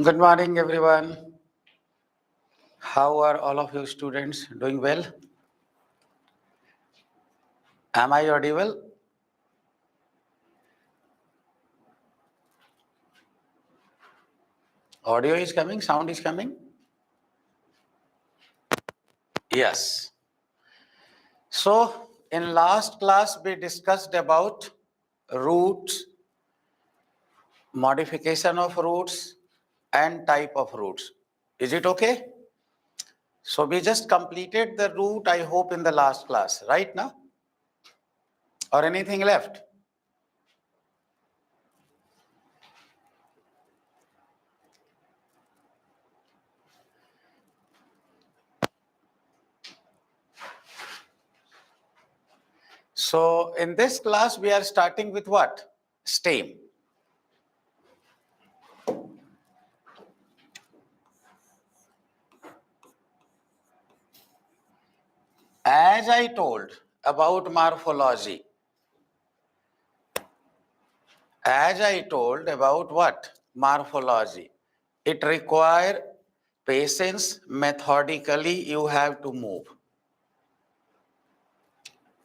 Good morning, everyone. How are all of you students doing well? Am I audible? Audio is coming, sound is coming? Yes. So, in last class, we discussed about roots, modification of roots, and type of roots. Is it okay? So, we just completed the root, I hope, in the last class, right now? Or anything left? So, in this class, we are starting with what? Stem. As I told about morphology, as I told about what? Morphology. It requires patience, methodically you have to move.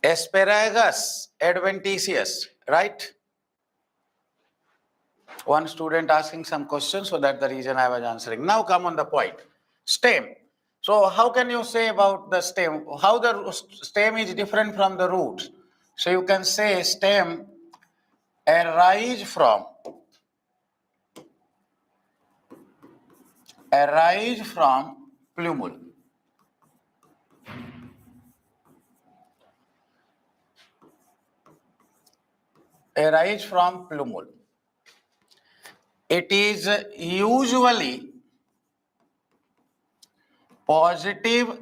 Asparagus, adventitious, right? One student asking some questions, so that's the reason I was answering. Now come on the point. Stem. So how can you say about the stem? How the stem is different from the roots? So you can say stem arise from plumule. Arise from plumule. It is usually positive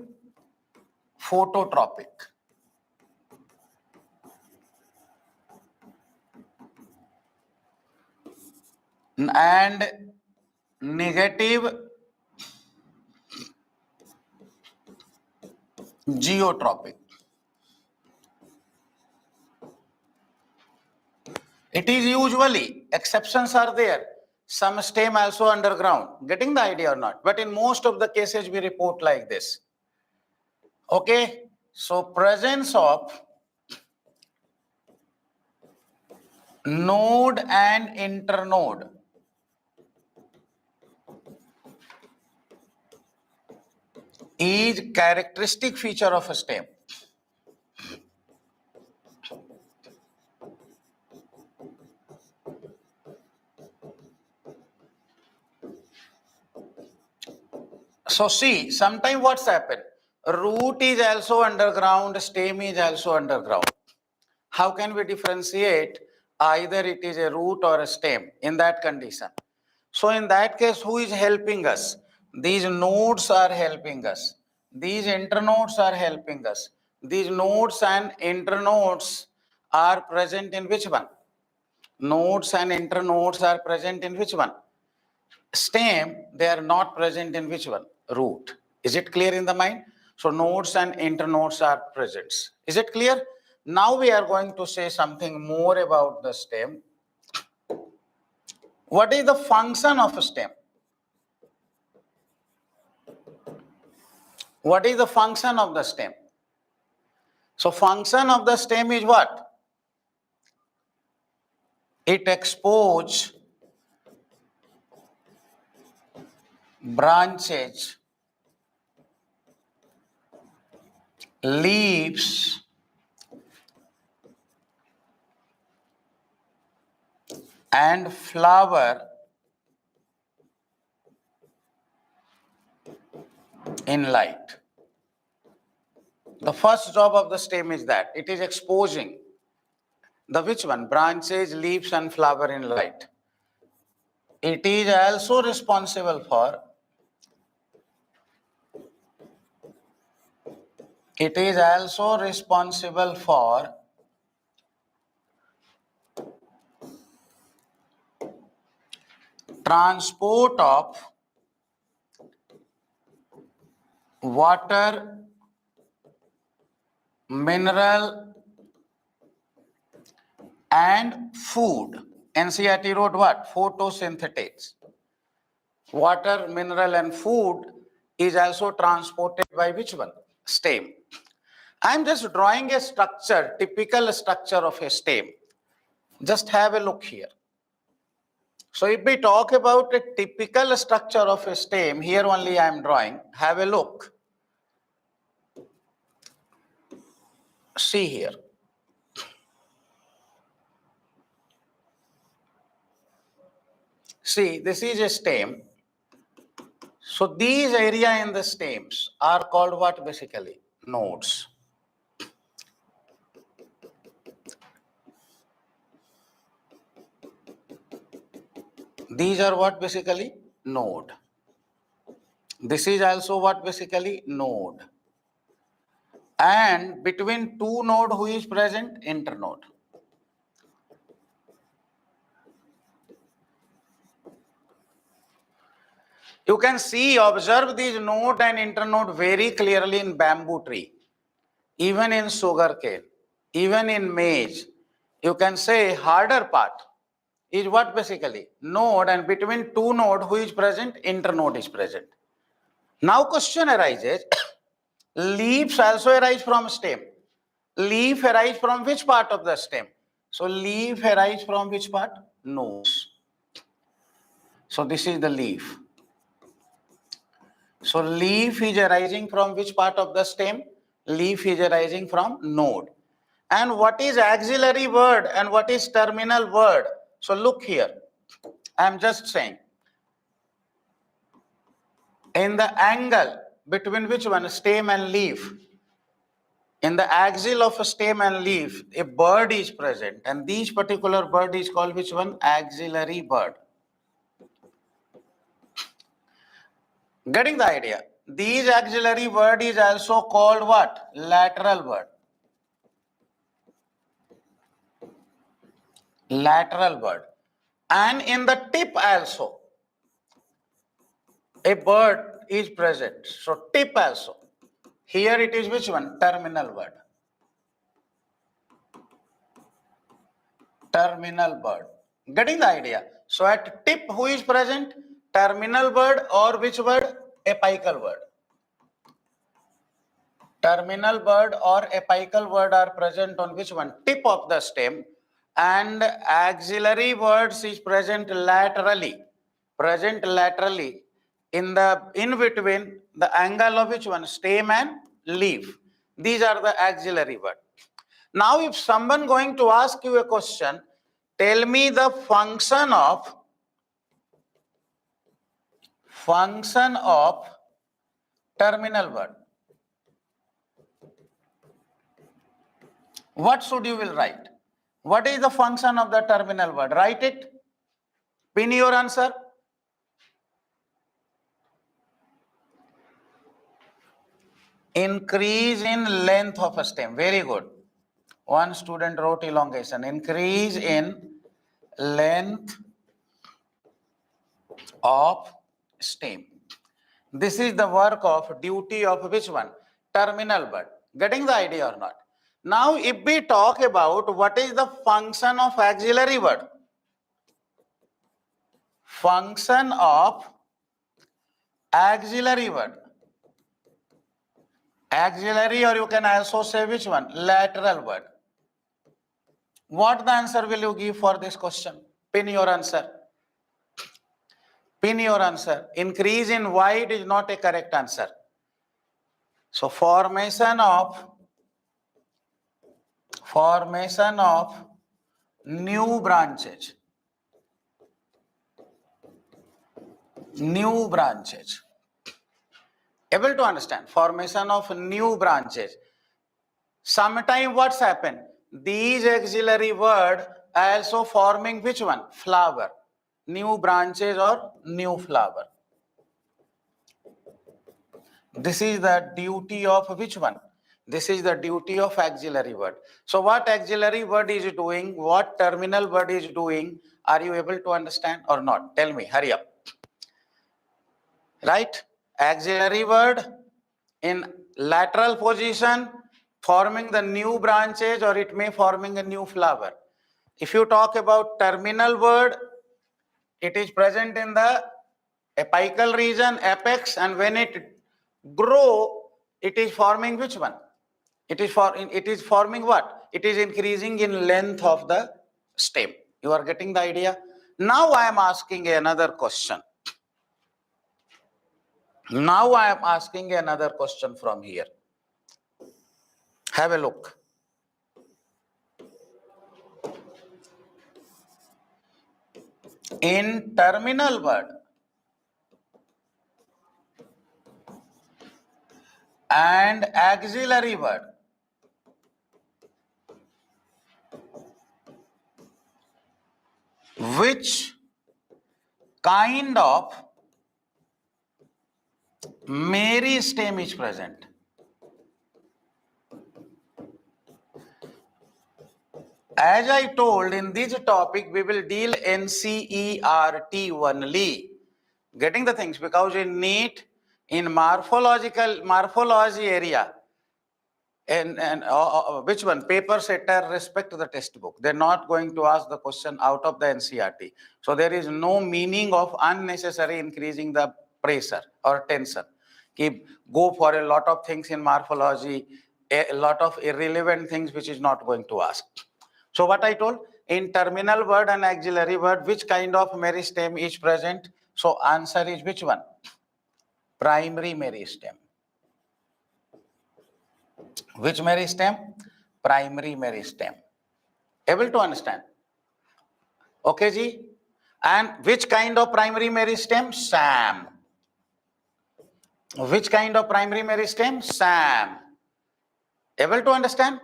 phototropic and negative geotropic. It is usually, exceptions are there. Some stem also underground. Getting the idea or not? But in most of the cases, we report like this. Okay? So, presence of node and internode is characteristic feature of a stem. So see, sometimes what's happened? Root is also underground, stem is also underground. How can we differentiate either it is a root or a stem in that condition? So in that case, who is helping us? These nodes are helping us. These internodes are helping us. These nodes and internodes are present in which one? Nodes and internodes are present in which one? Stem, they are not present in which one? Root. Is it clear in the mind? So nodes and internodes are present. Is it clear? Now we are going to say something more about the stem. What is the function of a stem? What is the function of the stem? So function of the stem is what? It exposes branches, leaves, and flower in light. The first job of the stem is that it is exposing the which one? Branches, leaves, and flower in light. It is also responsible for transport of water, mineral, and food. NCERT wrote what? Photosynthetics. Water, mineral and food is also transported by which one? Stem. I am just drawing a structure, typical structure of a stem. Just have a look here. So if we talk about a typical structure of a stem, here only I am drawing, have a look. See here. See, this is a stem. So these area in the stems are called what basically? Nodes. These are what basically? Node. This is also what basically? Node. And between two node who is present? Internode. You can see, observe these node and internode very clearly in bamboo tree, even in sugarcane, even in maize. You can say harder part is what basically? Node, and between two node who is present? Internode is present. Now question arises, leaves also arise from stem. Leaf arise from which part of the stem? So leaf arise from which part? Nodes. So this is the leaf. So leaf is arising from which part of the stem? Leaf is arising from node. And what is axillary word and what is terminal word? So look here. I am just saying. In the angle between which one? Stem and leaf. In the axil of a stem and leaf, a bird is present. And this particular bird is called which one? Axillary bird. Getting the idea? These axillary word is also called what? Lateral word. Lateral word. And in the tip also, a bird is present. So tip also. Here it is which one? Terminal word. Terminal word. Getting the idea? So at tip who is present? Terminal word or which word? Apical word. Terminal word or apical word are present on which one? Tip of the stem, and axillary words is present laterally. Present laterally in between the angle of which one? Stem and leaf. These are the axillary words. Now if someone going to ask you a question, tell me the function of terminal word. What should you will write? What is the function of the terminal word? Write it. Pin your answer. Increase in length of a stem. Very good. One student wrote elongation. Increase in length of stem. This is the work of duty of which one? Terminal word. Getting the idea or not? Now if we talk about what is the function of axillary word. Function of auxiliary word. Auxiliary, or you can also say which one? Lateral word. What the answer will you give for this question? Pin your answer. Pin your answer. Increase in wide is not a correct answer. So formation of new branches. New branches. Able to understand? Formation of new branches. Sometime what's happened? These auxiliary word also forming which one? Flower. New branches or new flower. This is the duty of which one? This is the duty of auxiliary word. So what auxiliary word is doing? What terminal word is doing? Are you able to understand or not? Tell me, hurry up. Right? Auxiliary word in lateral position forming the new branches, or it may forming a new flower. If you talk about terminal word, it is present in the Apical region, apex, and when it grow, it is forming which one? It is forming what? It is increasing in length of the stem. You are getting the idea? Now I am asking another question. Now I am asking another question from here. Have a look. In terminal word and auxiliary word, which kind of meristem is present? As I told, in this topic we will deal NCERT only. Getting the things, because in NEET, in morphology area, and which one? Paper setter respect to the textbook. They're not going to ask the question out of the NCERT. So there is no meaning of unnecessary increasing the pressure or tension. Go for a lot of things in morphology, a lot of irrelevant things which is not going to ask. So what I told, in terminal word and auxiliary word, which kind of meristem is present? So answer is which one? Primary meristem. Which meristem? Primary meristem. Able to understand? Okay, ji? And which kind of primary meristem? SAM. Which kind of primary meristem? SAM. Able to understand?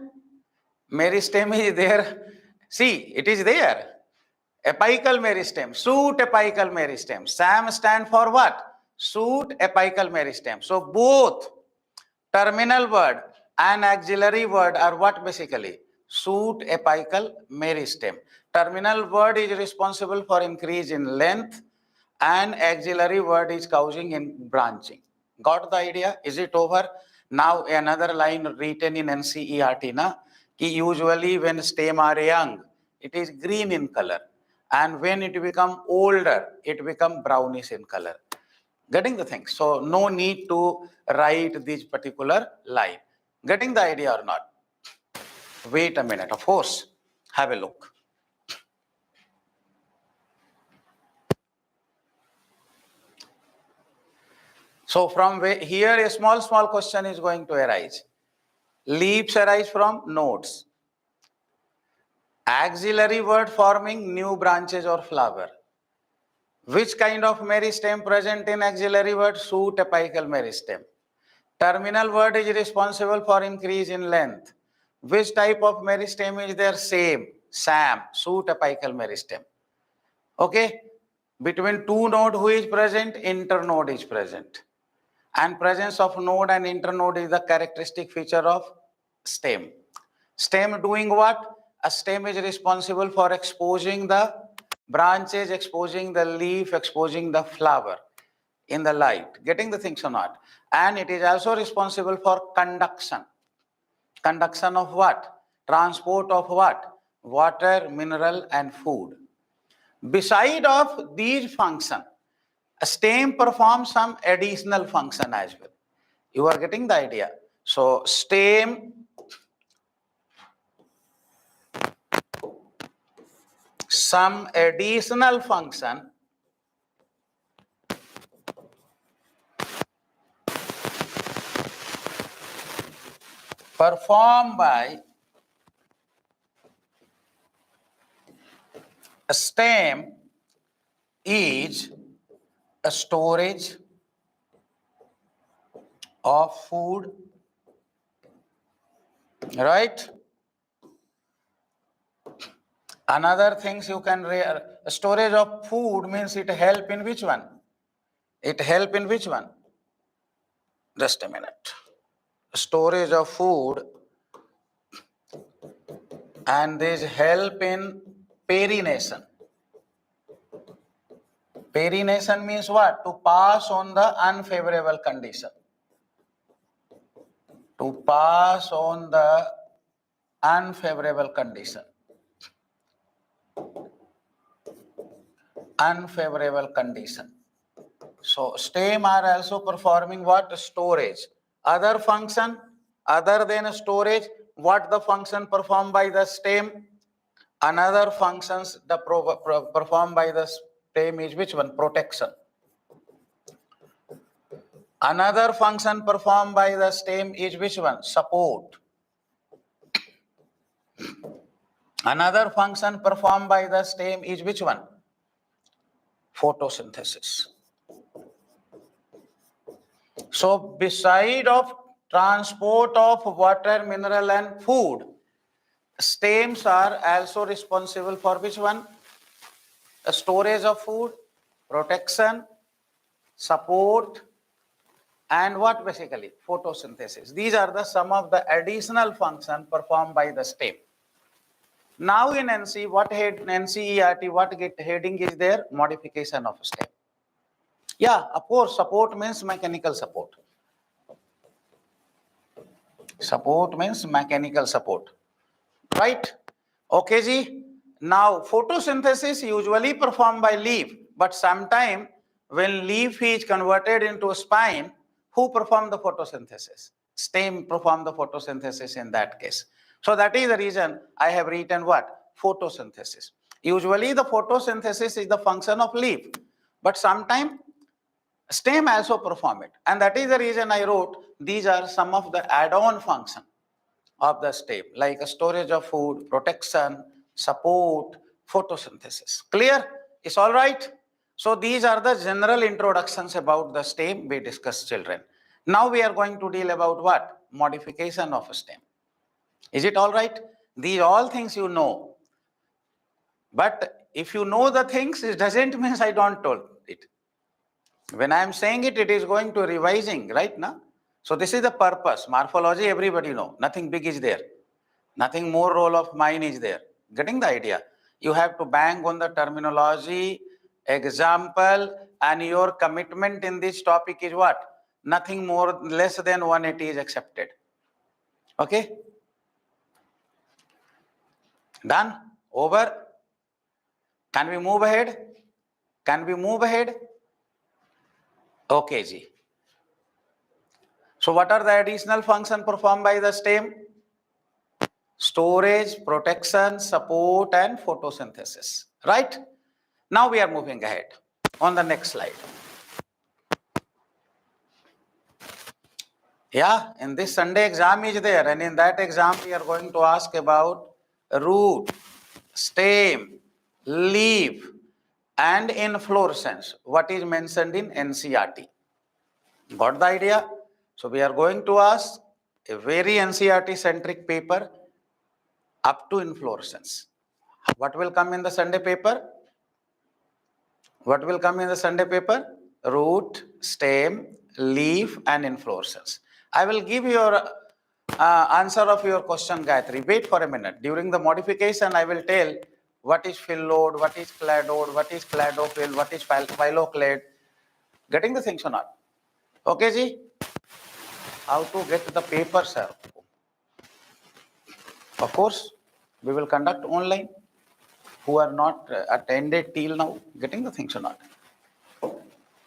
Meristem is there. See, it is there. Apical meristem, shoot apical meristem. SAM stand for what? Shoot apical meristem. So both terminal word and auxiliary word are what basically? Shoot apical meristem. Terminal word is responsible for increase in length and auxiliary word is causing in branching. Got the idea? Is it over? Now another line written in NCERT na, ki usually when stem are young, it is green in color, and when it become older, it become brownish in color. Getting the thing? So no need to write this particular line. Getting the idea or not? Wait a minute, of course. Have a look. So from here a small question is going to arise. Leaves arise from nodes. Auxiliary word forming new branches or flower. Which kind of meristem present in auxiliary word? Shoot apical meristem. Terminal word is responsible for increase in length. Which type of meristem is there? Same, SAM, shoot apical meristem. Okay, between two node who is present? Internode is present. And presence of node and internode is the characteristic feature of stem. Stem doing what? A stem is responsible for exposing the branches, exposing the leaf, exposing the flower in the light. Getting the things or not? And it is also responsible for conduction. Conduction of what? Transport of what? Water, mineral, and food. Beside of these functions, a stem performs some additional function as well. You are getting the idea? So stem some additional function performed by a stem is a storage of food, right? Another things you can storage of food means it help in which one? It help in which one? Just a minute. Storage of food, and this help in perination. Perination means what? To pass on the unfavorable condition. To pass on the unfavorable condition. Unfavorable condition. So stem are also performing what? Storage. Other function other than storage, what the function performed by the stem? Another functions the performed by the stem is which one? Protection. Another function performed by the stem is which one? Support. Another function performed by the stem is which one? Photosynthesis. So beside of transport of water, mineral and food, stems are also responsible for which one? Storage of food, protection, support, and what basically? Photosynthesis. These are the some of the additional functions performed by the stem. Now in NC, what head NCERT, what heading is there? Modification of stem. Yeah, of course, support means mechanical support. Support means mechanical support. Right? Okay, ji. Now, photosynthesis usually performed by leaf, but sometime when leaf is converted into a spine, who perform the photosynthesis? Stem perform the photosynthesis in that case. So that is the reason I have written what? Photosynthesis. Usually the photosynthesis is the function of leaf, but sometime stem also perform it. And that is the reason I wrote these are some of the add-on function of the stem, like storage of food, protection, support, photosynthesis. Clear? It's all right? So these are the general introductions about the stem we discussed, children. Now we are going to deal about what? Modification of a stem. Is it all right? These all things you know. But if you know the things, it doesn't mean I don't told it. When I am saying it, it is going to revising, right? Now? So this is the purpose. Morphology, everybody know. Nothing big is there. Nothing more role of mine is there. Getting the idea? You have to bang on the terminology, example, and your commitment in this topic is what? Nothing more, less than 180 is accepted. Okay? Done? Over? Can we move ahead? Can we move ahead? Okay, ji. So what are the additional functions performed by the stem? Storage, protection, support, and photosynthesis. Right? Now we are moving ahead on the next slide. Yeah, in this Sunday exam is there, and in that exam we are going to ask about root, stem, leaf, and inflorescence. What is mentioned in NCERT? Got the idea? So we are going to ask a very NCERT centric paper up to inflorescence. What will come in the Sunday paper? What will come in the Sunday paper? Root, stem, leaf, and inflorescence. I will give your answer of your question, Gayatri. Wait for a minute. During the modification, I will tell what is phylloid, what is cladode, what is cladophyll, what is phyloclade. Getting the things or not? Okay, ji? How to get the paper, sir? Of course, we will conduct online. Who are not attended till now, getting the things or not?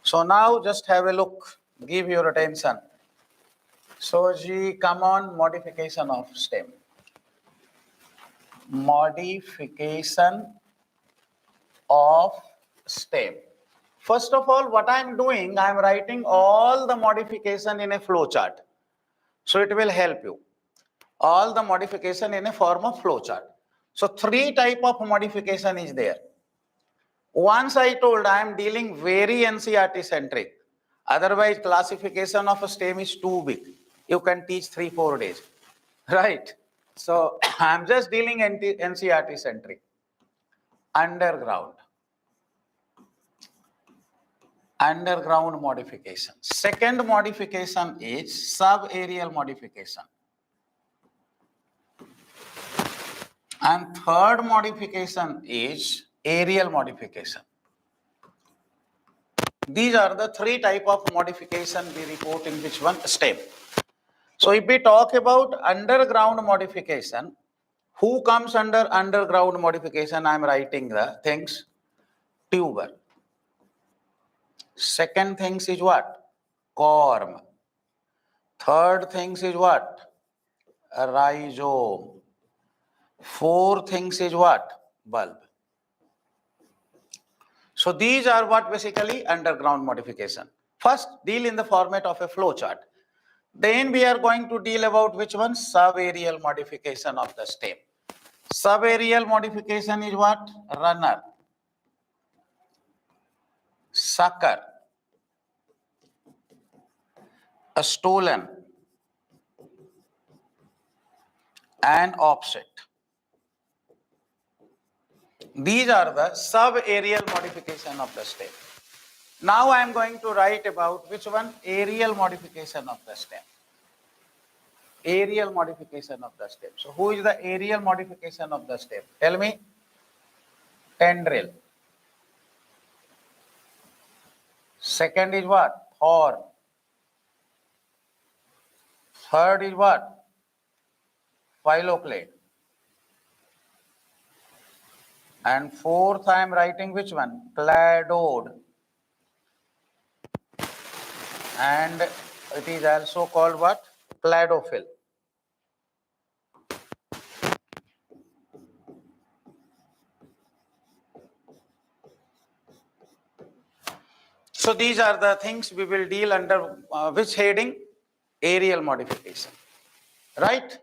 So now just have a look, give your attention. So ji, come on, modification of stem. Modification of stem. First of all, what I am doing, I am writing all the modification in a flow chart. So it will help you. All the modification in a form of flow chart. So three type of modification is there. Once I told I am dealing very NCERT centric. Otherwise, classification of a stem is too big. You can teach 3-4 days. Right? So I am just dealing NCERT centric. Underground. Underground modification. Second modification is subaerial modification. And third modification is aerial modification. These are the three type of modification we report in which one? Stem. So if we talk about underground modification, who comes under underground modification? I am writing the things. Tuber, Second things is what? Corm. Third things is what? Rhizome. Fourth things is what? Bulb. So these are what basically underground modification. First, deal in the format of a flow chart. Then we are going to deal about which one? Subaerial modification of the stem. Subaerial modification is what? Runner, sucker, a stolen, and offset. These are the subaerial modification of the stem. Now I am going to write about which one? Arial modification of the stem. Arial modification of the stem. So who is the arial modification of the stem? Tell me. Tendril. Second is what? Horn. Third is what? Phylloclade. And fourth I am writing which one? Cladode. And it is also called what? Cladophil. So these are the things we will deal under which heading? Arial modification. Right?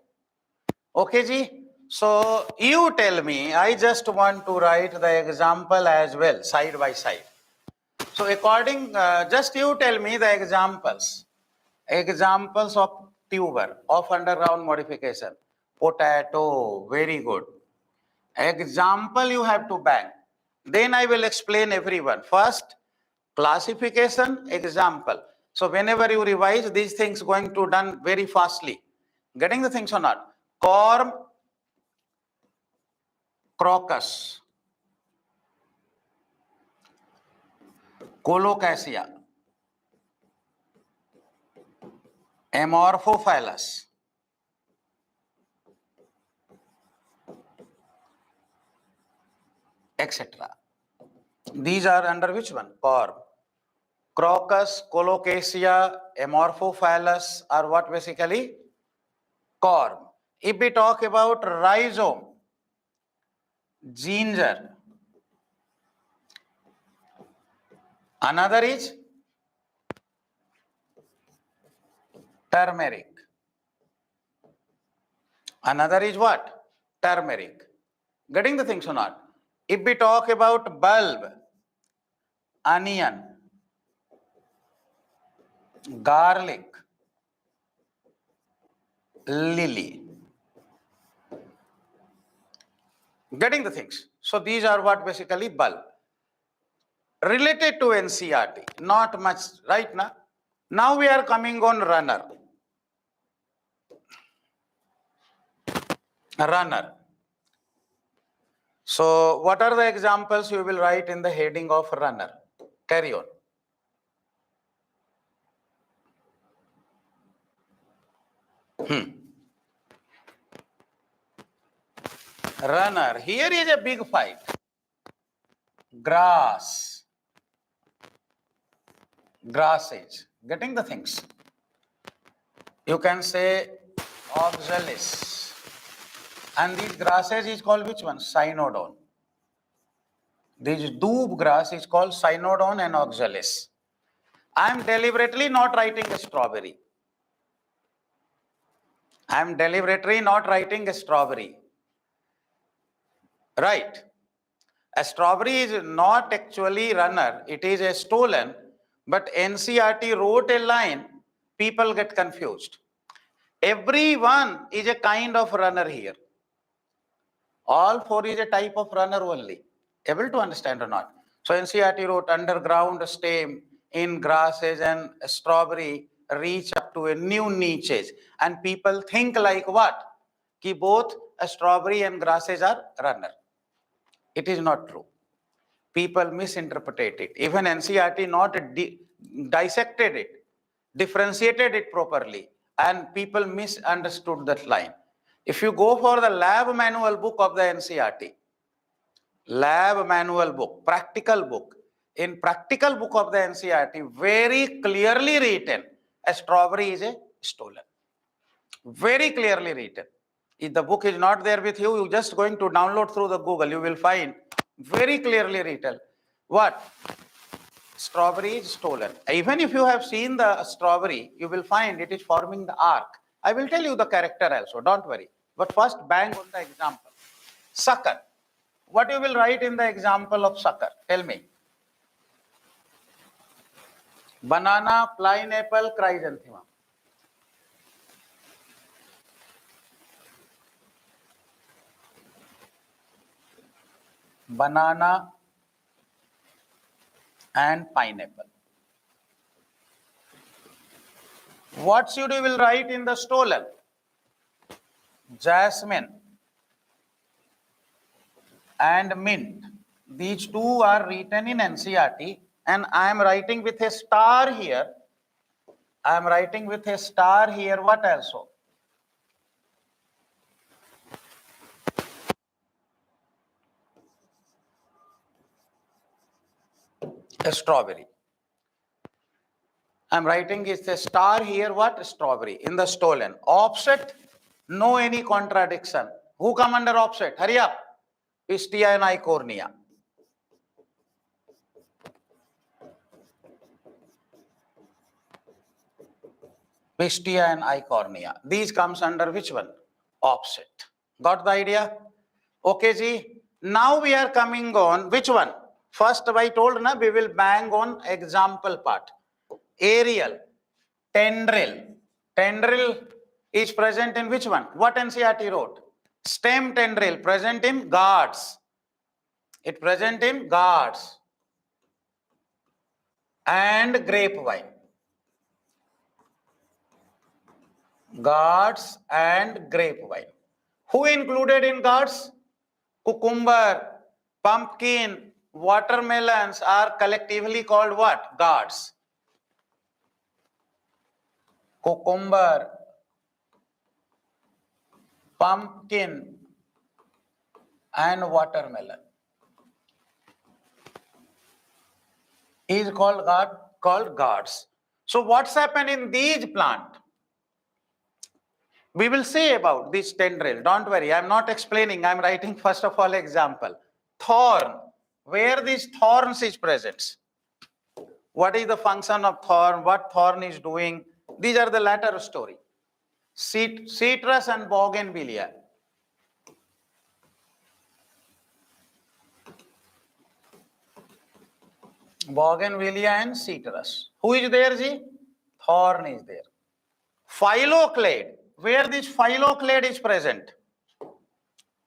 Okay, ji. So you tell me, I just want to write the example as well, side by side. So according, just you tell me the examples. Examples of tuber, of underground modification. Potato, very good. Example you have to bang. Then I will explain everyone. First, classification, example. So whenever you revise, these things going to done very fastly. Getting the things or not? Corm, crocus, colocasia, amorphophallus, etc. These are under which one? Corm. Crocus, colocasia, amorphophallus are what basically? Corm. If we talk about rhizome, ginger, another is turmeric. Another is what? Turmeric. Getting the things or not? If we talk about bulb, onion, garlic, lily. Getting the things. So these are what basically bulb. Related to NCERT, not much right now. Now we are coming on runner. Runner. So what are the examples you will write in the heading of runner? Carry on. Runner. Here is a big fight. Grass. Grasses. Getting the things. You can say oxalis. And these grasses is called which one? Cynodon. This doob grass is called Cynodon and oxalis. I am deliberately not writing a strawberry. I am deliberately not writing a strawberry. Right. A strawberry is not actually runner. It is a stolen. But NCERT wrote a line. People get confused. Everyone is a kind of runner here. All four is a type of runner only. Able to understand or not? So NCERT wrote underground stem in grasses and strawberry reach up to a new niches. And people think like what? Ki both a strawberry and grasses are runner. It is not true. People misinterpreted it. Even NCERT not dissected it, differentiated it properly, and people misunderstood that line. If you go for the lab manual book of the NCERT, lab manual book, practical book, in practical book of the NCERT, very clearly written, a strawberry is a stolen. Very clearly written. If the book is not there with you, you just going to download through the Google, you will find very clearly written. What? Strawberry is stolen. Even if you have seen the strawberry, you will find it is forming the arc. I will tell you the character also, don't worry. But first, bang on the example. Sucker. What you will write in the example of sucker? Tell me. Banana, pineapple, chrysanthemum. Banana and pineapple. What should you will write in the stolen? Jasmine and mint. These two are written in NCERT, and I am writing with a star here. I am writing with a star here. What also? A strawberry. I am writing with a star here. What? Strawberry in the stolen. Offset, no any contradiction. Who come under offset? Hurry up. Pistia and Icornia. Pistia and Icornia. These comes under which one? Offset. Got the idea? Okay, ji. Now we are coming on which one? First, I told na we will bang on example part. Arial, tendril. Tendril is present in which one? What NCERT wrote? Stem tendril present in gourds. It present in gourds and grapevine. Gourds and grapevine. Who included in gourds? Cucumber, pumpkin, watermelons are collectively called what? Gourds. Cucumber, pumpkin, and watermelon is called gourds. So what's happened in these plants? We will say about this tendril. Don't worry, I'm not explaining. I'm writing first of all example. Thorn. Where these thorns is present? What is the function of thorn? What thorn is doing? These are the latter story. Citrus and bougainvillea. Bougainvillea and citrus. Who is there, ji? Thorn is there. Phylloclade. Where this phylloclade is present?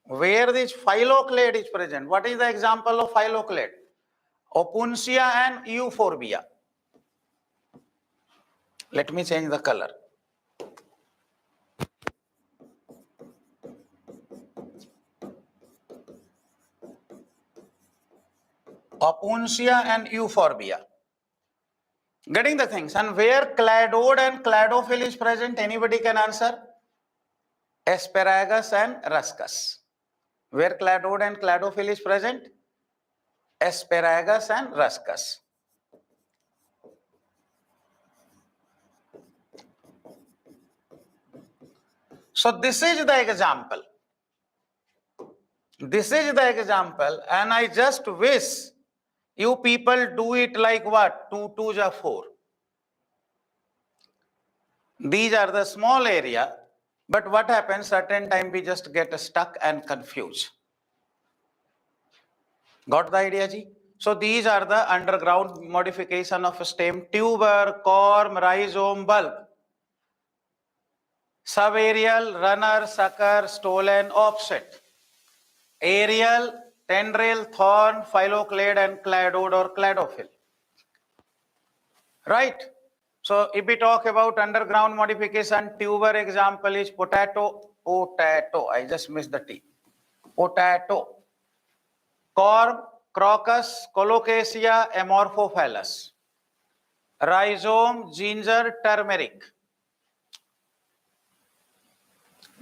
Where this phylloclade is present? What is the example of phylloclade? Opuntia and euphorbia. Let me change the color. Opuntia and euphorbia. Getting the things. And where cladode and cladophil is present, anybody can answer? Asparagus and ruscus. Where cladode and cladophil is present? Asparagus and ruscus. So this is the example. This is the example, and I just wish you people do it like what? 2 2s are 4. These are the small area, but what happens certain time we just get stuck and confused. Got the idea, ji? So these are the underground modification of stem: tuber, corm, rhizome, bulb. Subaerial, runner, sucker, stolen, offset. Arial, tendril, thorn, phylloclade, and cladode or cladophil. Right? So if we talk about underground modification, tuber example is potato. I just missed the T. Potato. Corm, crocus, colocasia, amorphophallus. Rhizome, ginger, turmeric.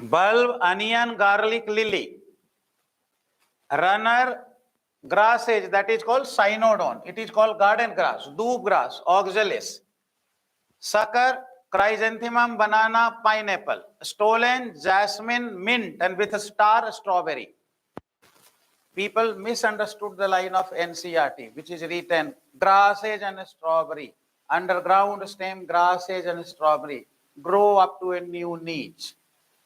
Bulb, onion, garlic, lily. Runner, grasses, that is called cynodon. It is called garden grass, doob grass, oxalis. Sucker, chrysanthemum, banana, pineapple. Stolen, jasmine, mint, and with a star, strawberry. People misunderstood the line of NCERT, which is written grasses and strawberry. Underground stem grasses and strawberry grow up to a new niche.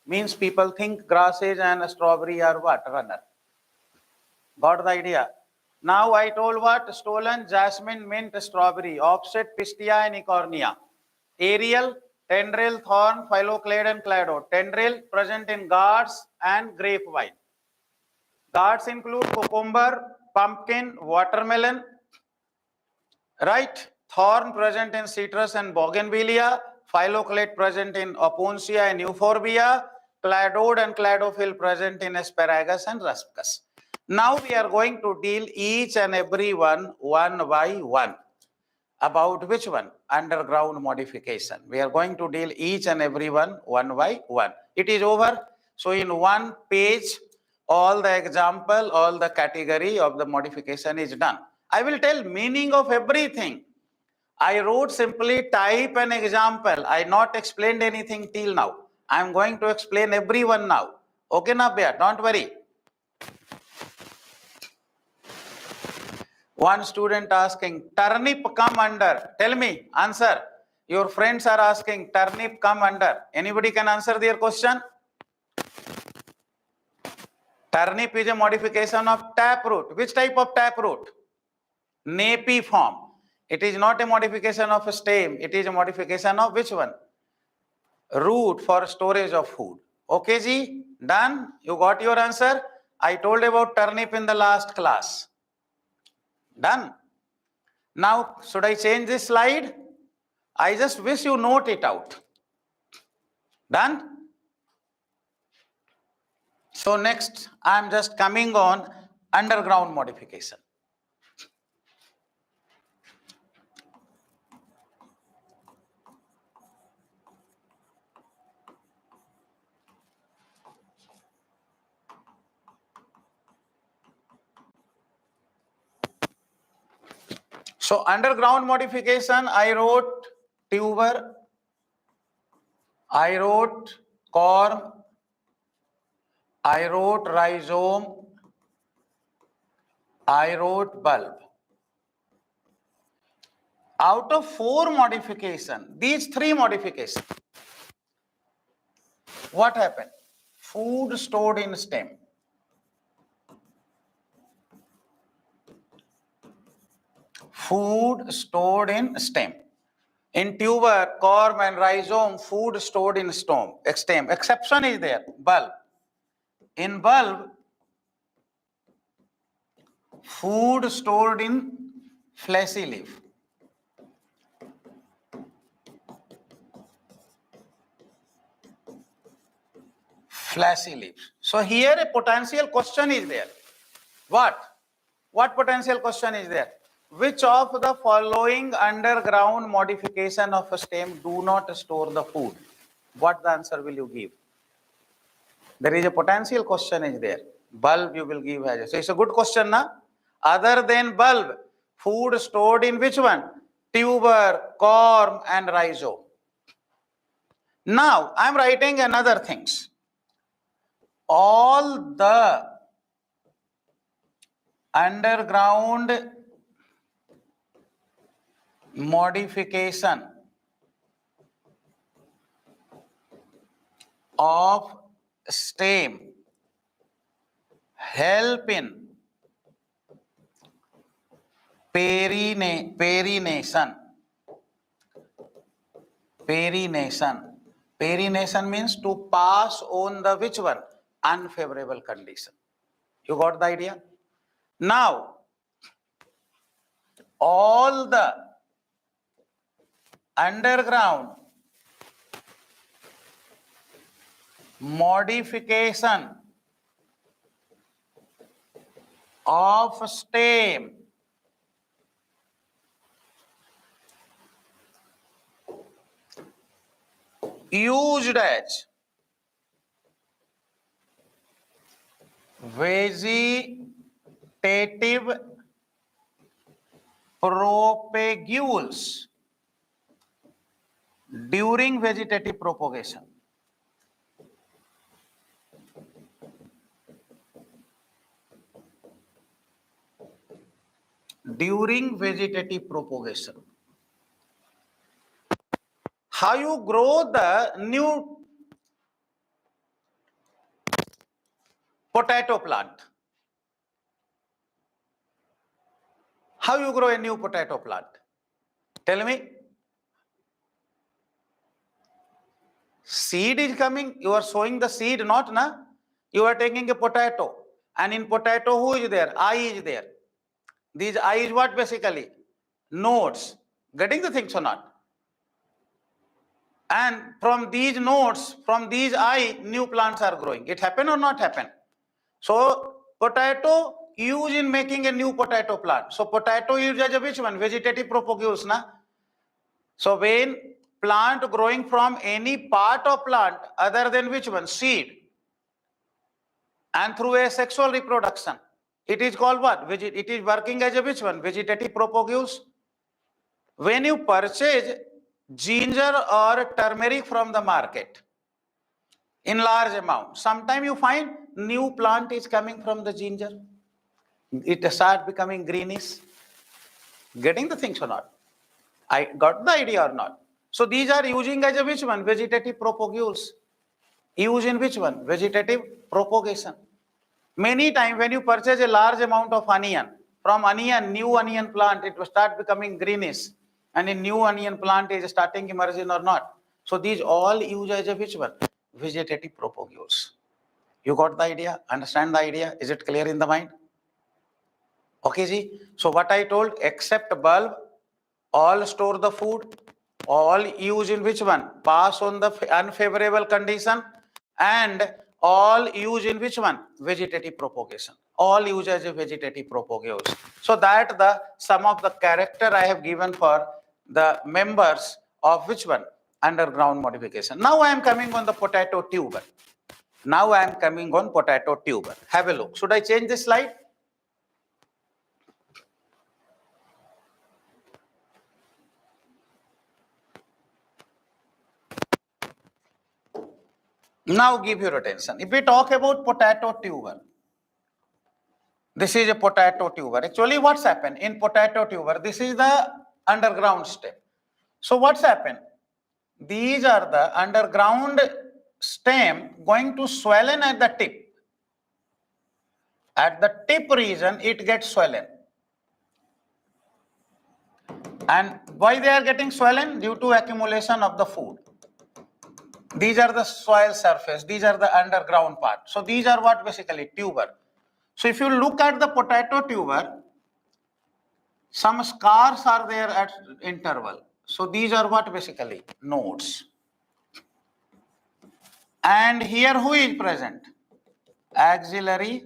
Means people think grasses and strawberry are what? Runner. Got the idea? Now I told what? Stolen, jasmine, mint, strawberry, offset, pistia, and ecornia. Arial, tendril, thorn, phylloclade, and clado. Tendril present in gourds and grapevine. Gourds include cucumber, pumpkin, watermelon, right? Thorn present in citrus and bougainvillea. Phylloclade present in opuntia and euphorbia. Cladode and cladophil present in asparagus and ruscus. Now we are going to deal each and every one by one. About which one? Underground modification. We are going to deal each and every one by one. It is over. So in one page, all the example, all the category of the modification is done. I will tell meaning of everything. I wrote simply type an example. I not explained anything till now. I am going to explain everyone now. Okay, Nabya, don't worry. One student asking, turnip come under. Tell me, answer. Your friends are asking, turnip come under. Anybody can answer their question? Turnip is a modification of taproot. Which type of taproot? Napiform. It is not a modification of a stem. It is a modification of which one? Root for storage of food. Okay, ji? Done? You got your answer? I told about turnip in the last class. Done? Now, should I change this slide? I just wish you note it out. Done? So next, I am just coming on underground modification. So underground modification, I wrote tuber, I wrote corm, I wrote rhizome, I wrote bulb. Out of 4 modification, these 3 modifications, what happened? Food stored in stem. Food stored in stem. In tuber, corm and rhizome, food stored in stem. Exception is there, bulb. In bulb, food stored in fleshy leaf. Fleshy leaves. So here a potential question is there. What? What potential question is there? Which of the following underground modification of a stem do not store the food? What the answer will you give? There is a potential question is there. Bulb you will give as a. So it's a good question, na? Other than bulb, food stored in which one? Tuber, corm and rhizome. Now I am writing another things. All the underground modification of stem help in perination. Perination means to pass on the which one? Unfavorable condition. You got the idea? Now, all the underground modification of stem used as vegetation vegetative propagules during vegetative propagation. During vegetative propagation. How you grow the new potato plant? How you grow a new potato plant? Tell me. Seed is coming, you are sowing the seed, not na? You are taking a potato, and in potato who is there? Eye is there. These eye is what basically? Nodes. Getting the things or not? And from these nodes, from these eye, new plants are growing. It happen or not happen? So potato used in making a new potato plant. So potato used as a which one? Vegetative propagules, na? So when plant growing from any part of plant other than which one? Seed. And through a sexual reproduction, it is called what? It is working as a which one? Vegetative propagules. When you purchase ginger or turmeric from the market in large amount, sometimes you find new plant is coming from the ginger. It starts becoming greenish. Getting the things or not? I got the idea or not? So these are using as a which one? Vegetative propagules. Use in which one? Vegetative propagation. Many times when you purchase a large amount of onion, from onion, new onion plant, it will start becoming greenish. And a new onion plant is starting emerging or not. So these all use as a which one? Vegetative propagules. You got the idea? Understand the idea? Is it clear in the mind? Okay, ji. So what I told, except bulb, all store the food, all use in which one? Pass on the unfavorable condition, and all use in which one? Vegetative propagation. All use as a vegetative propagules. So that the some of the character I have given for the members of which one? Underground modification. Now I am coming on the potato tuber. Now I am coming on potato tuber. Have a look. Should I change this slide? Now give your attention. If we talk about potato tuber, this is a potato tuber. Actually, what's happened in potato tuber? This is the underground stem. So what's happened? These are the underground stem going to swollen at the tip. At the tip region, it gets swollen. And why they are getting swollen? Due to accumulation of the food. These are the soil surface. These are the underground part. So these are what basically tuber. So if you look at the potato tuber, some scars are there at interval. So these are what basically? Nodes. And here who is present? Axillary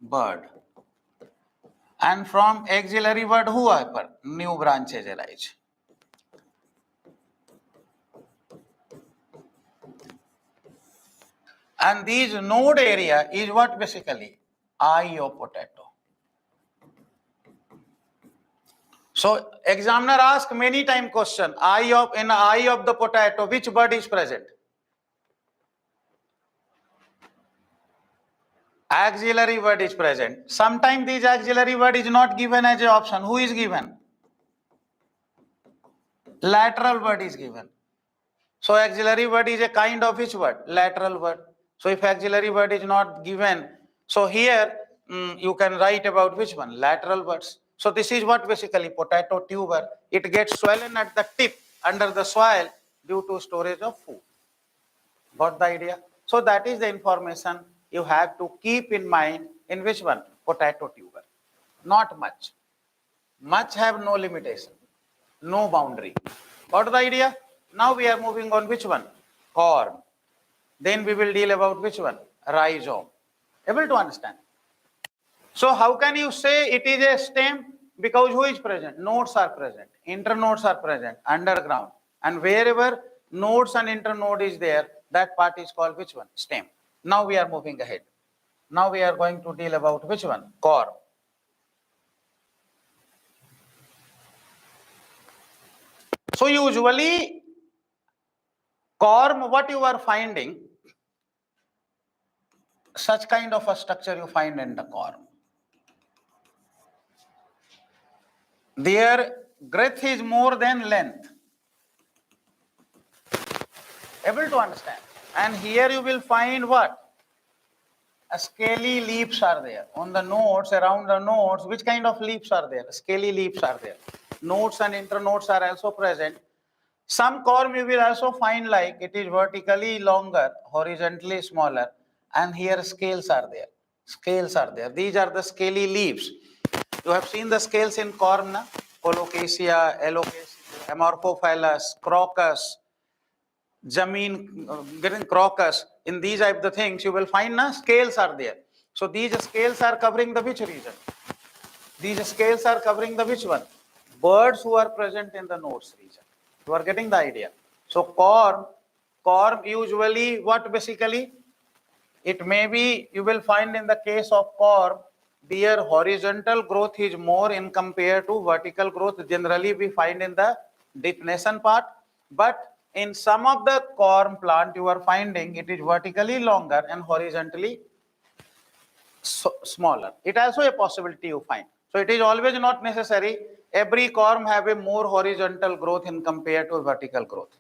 bud. And from axillary bud who happen? New branches arise. And these node area is what basically? Eye of potato. So examiner ask many time question, in the eye of the potato, which bud is present? Axillary bud is present. Sometimes this axillary bud is not given as an option. Who is given? Lateral bud is given. So axillary bud is a kind of which bud? Lateral bud. So if axillary bud is not given, so here you can write about which one? Lateral buds. So this is what basically potato tuber. It gets swollen at the tip under the soil due to storage of food. Got the idea? So that is the information you have to keep in mind in which one? Potato tuber. Not much. Much have no limitation, no boundary. Got the idea? Now we are moving on which one? Corn. Then we will deal about which one? Rhizome. Able to understand? So how can you say it is a stem? Because who is present? Nodes are present. Internodes are present underground. And wherever nodes and internode is there, that part is called which one? Stem. Now we are moving ahead. Now we are going to deal about which one? Corm. So usually corm, what you are finding, such kind of a structure you find in the corm. Their breadth is more than length. Able to understand? And here you will find what? Scaly leaves are there. On the nodes, around the nodes, which kind of leaves are there? Scaly leaves are there. Nodes and internodes are also present. Some corm you will also find like it is vertically longer, horizontally smaller, and here scales are there. Scales are there. These are the scaly leaves. You have seen the scales in corm, na? Colocasia, alocasia, amorphophallus, crocus, Jameen, getting crocus, in these type the things you will find na scales are there. So these scales are covering the which region? These scales are covering the which one? Birds who are present in the nodes region. You are getting the idea. So corm usually what basically? It may be, you will find in the case of corm, their horizontal growth is more in compared to vertical growth. Generally we find in the definition part, but in some of the corm plant you are finding it is vertically longer and horizontally smaller. It also a possibility you find. So it is always not necessary. Every corm have a more horizontal growth in compared to vertical growth.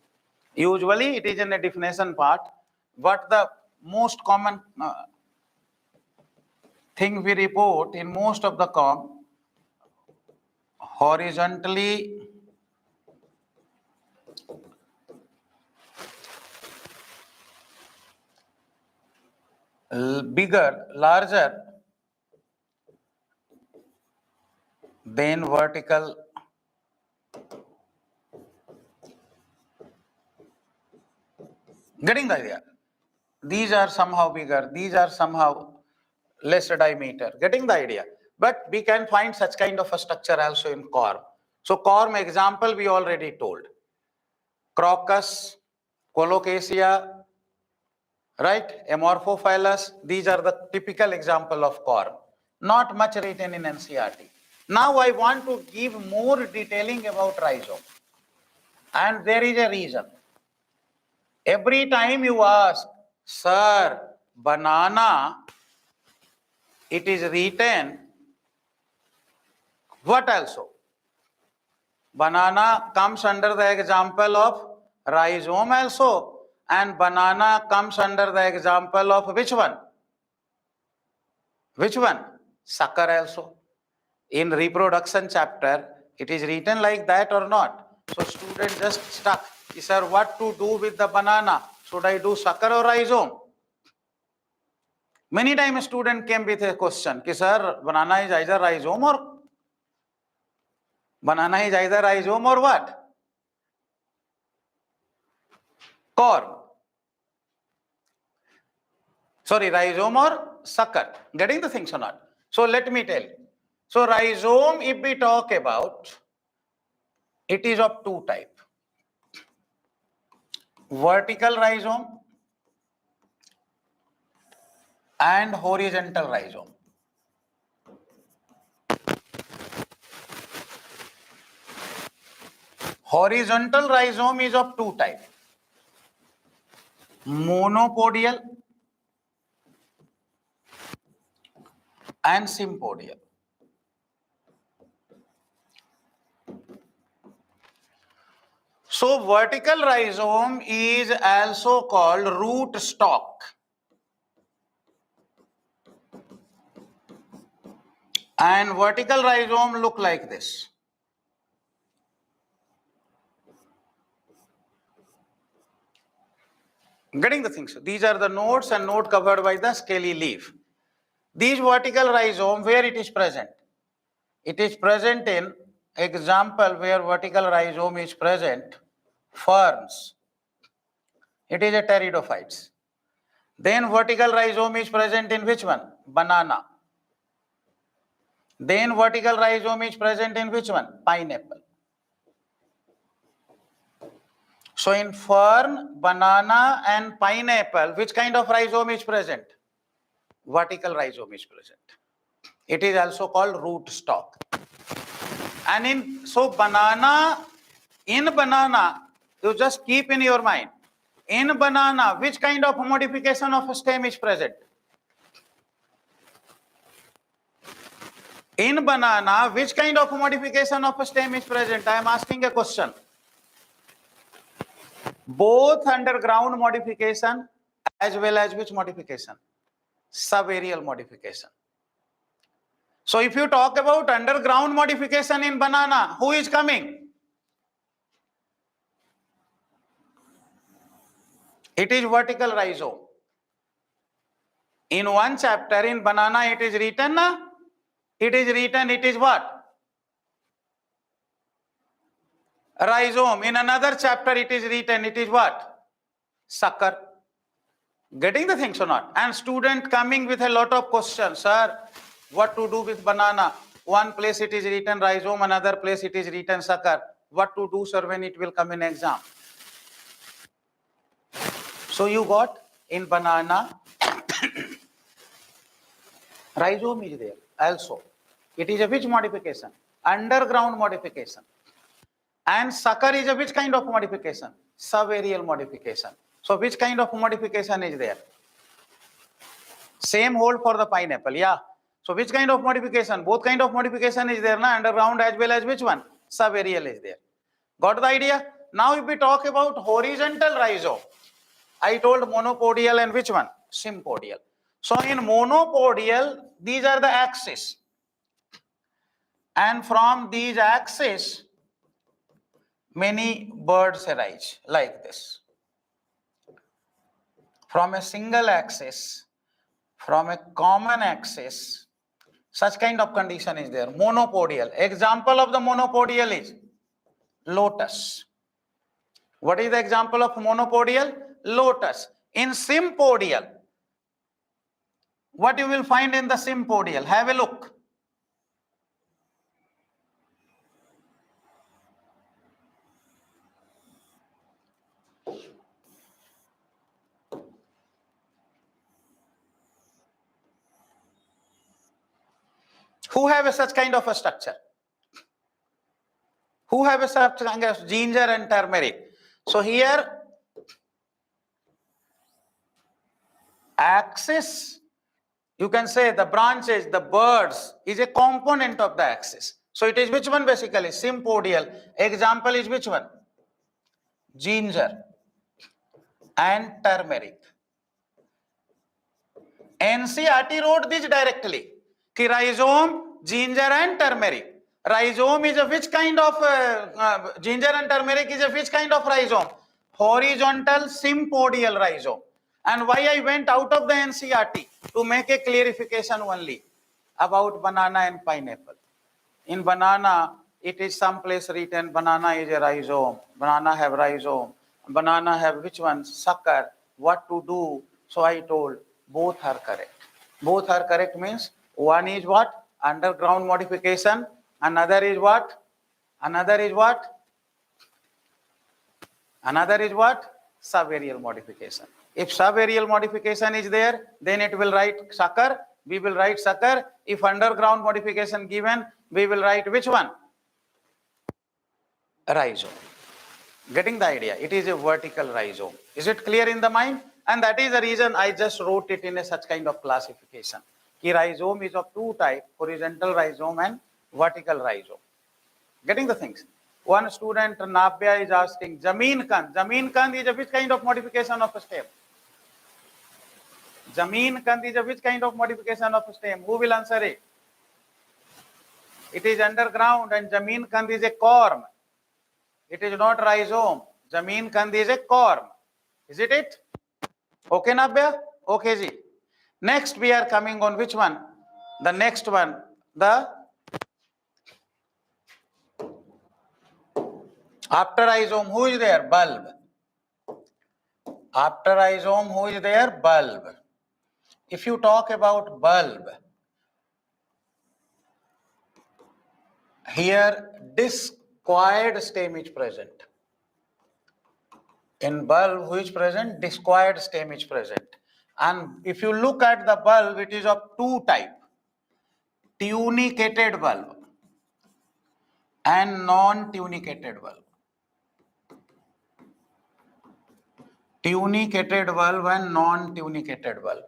Usually it is in a definition part. What the most common thing we report in most of the corm, horizontally bigger, larger than vertical Getting the idea? These are somehow bigger, these are somehow less diameter. Getting the idea? But we can find such kind of a structure also in corm. So corm example we already told. Crocus, Colocasia, right? Amorphophallus, these are the typical example of corm. Not much written in NCERT. Now I want to give more detailing about rhizome. And there is a reason. Every time you ask, sir, banana, it is written, what also? Banana comes under the example of rhizome also, and banana comes under the example of which one? Which one? Sucker also. In reproduction chapter, it is written like that or not? So student just stuck. Sir, what to do with the banana? Should I do sucker or rhizome? Many times student came with a question, ki sir, banana is either rhizome or what? Corm. Sorry, rhizome or sucker. Getting the things or not? So let me tell you. So rhizome, if we talk about, it is of two types. Vertical rhizome and horizontal rhizome. Horizontal rhizome is of two types. Monopodial and sympodial. So vertical rhizome is also called root stock. And vertical rhizome look like this. Getting the things? These are the nodes and node covered by the scaly leaf. These vertical rhizome, where it is present? It is present in example where vertical rhizome is present, ferns. It is a pteridophytes. Then vertical rhizome is present in which one? Banana. Then vertical rhizome is present in which one? Pineapple. So in fern, banana and pineapple, which kind of rhizome is present? Vertical rhizome is present. It is also called root stock. And in, so banana In banana, you just keep in your mind, in banana, which kind of modification of a stem is present? In banana, which kind of modification of a stem is present? I am asking a question. Both underground modification as well as which modification? Subaerial modification. So if you talk about underground modification in banana, who is coming? It is vertical rhizome. In one chapter in banana it is written, it is what? Rhizome. In another chapter it is written, it is what? Sucker. Getting the things or not? And student coming with a lot of questions, sir, what to do with banana? One place it is written rhizome, another place it is written sucker. What to do, sir, when it will come in exam? So you got in banana, rhizome is there also. It is a which modification? Underground modification. And sucker is a which kind of modification? Subaerial modification. So which kind of modification is there? Same hold for the pineapple, yeah. So which kind of modification? Both kind of modification is there, na? Underground as well as which one? Subaerial is there. Got the idea? Now if we talk about horizontal rhizome, I told monopodial and which one? Sympodial. So in monopodial, these are the axes. And from these axes, many birds arise like this. From a single axis, from a common axis, such kind of condition is there. Monopodial. Example of the monopodial is lotus. What is the example of monopodial? Lotus. In sympodial, what you will find in the sympodial? Have a look. Who have such kind of a structure? Who have such kind of ginger and turmeric? So here, axis, you can say the branches, the birds is a component of the axis. So it is which one basically? Sympodial. Example is which one? Ginger and turmeric. NCERT wrote this directly. Ki rhizome, ginger and turmeric. Rhizome is a which kind of ginger and turmeric is a which kind of rhizome? Horizontal sympodial rhizome. And why I went out of the NCERT? To make a clarification only about banana and pineapple. In banana, it is someplace written banana is a rhizome. Banana have rhizome. Banana have which one? Sucker. What to do? So I told both are correct. Both are correct means one is what? Underground modification. Another is what? Another is what? Another is what? Subaerial modification. If subaerial modification is there, then it will write sucker. We will write sucker. If underground modification given, we will write which one? Rhizome. Getting the idea? It is a vertical rhizome. Is it clear in the mind? And that is the reason I just wrote it in a such kind of classification. Ki rhizome is of two types, horizontal rhizome and vertical rhizome. Getting the things? One student, Nabya, is asking, Zameen Kand. Zameen Kand is a which kind of modification of a stem? Zameen Kand is a which kind of modification of a stem? Who will answer it? It is underground and Zameen Kand is a corm. It is not rhizome. Zameen Kand is a corm. Is it? Okay, Nabya? Okay, ji. Next we are coming on which one? The next one. After rhizome, who is there? Bulb. After rhizome, who is there? Bulb. If you talk about bulb, here discoid stem is present. In bulb, who is present? Discoid stem is present. And if you look at the bulb, it is of two types. Tunicated bulb and non-tunicated bulb. Tunicated valve and non-tunicated valve.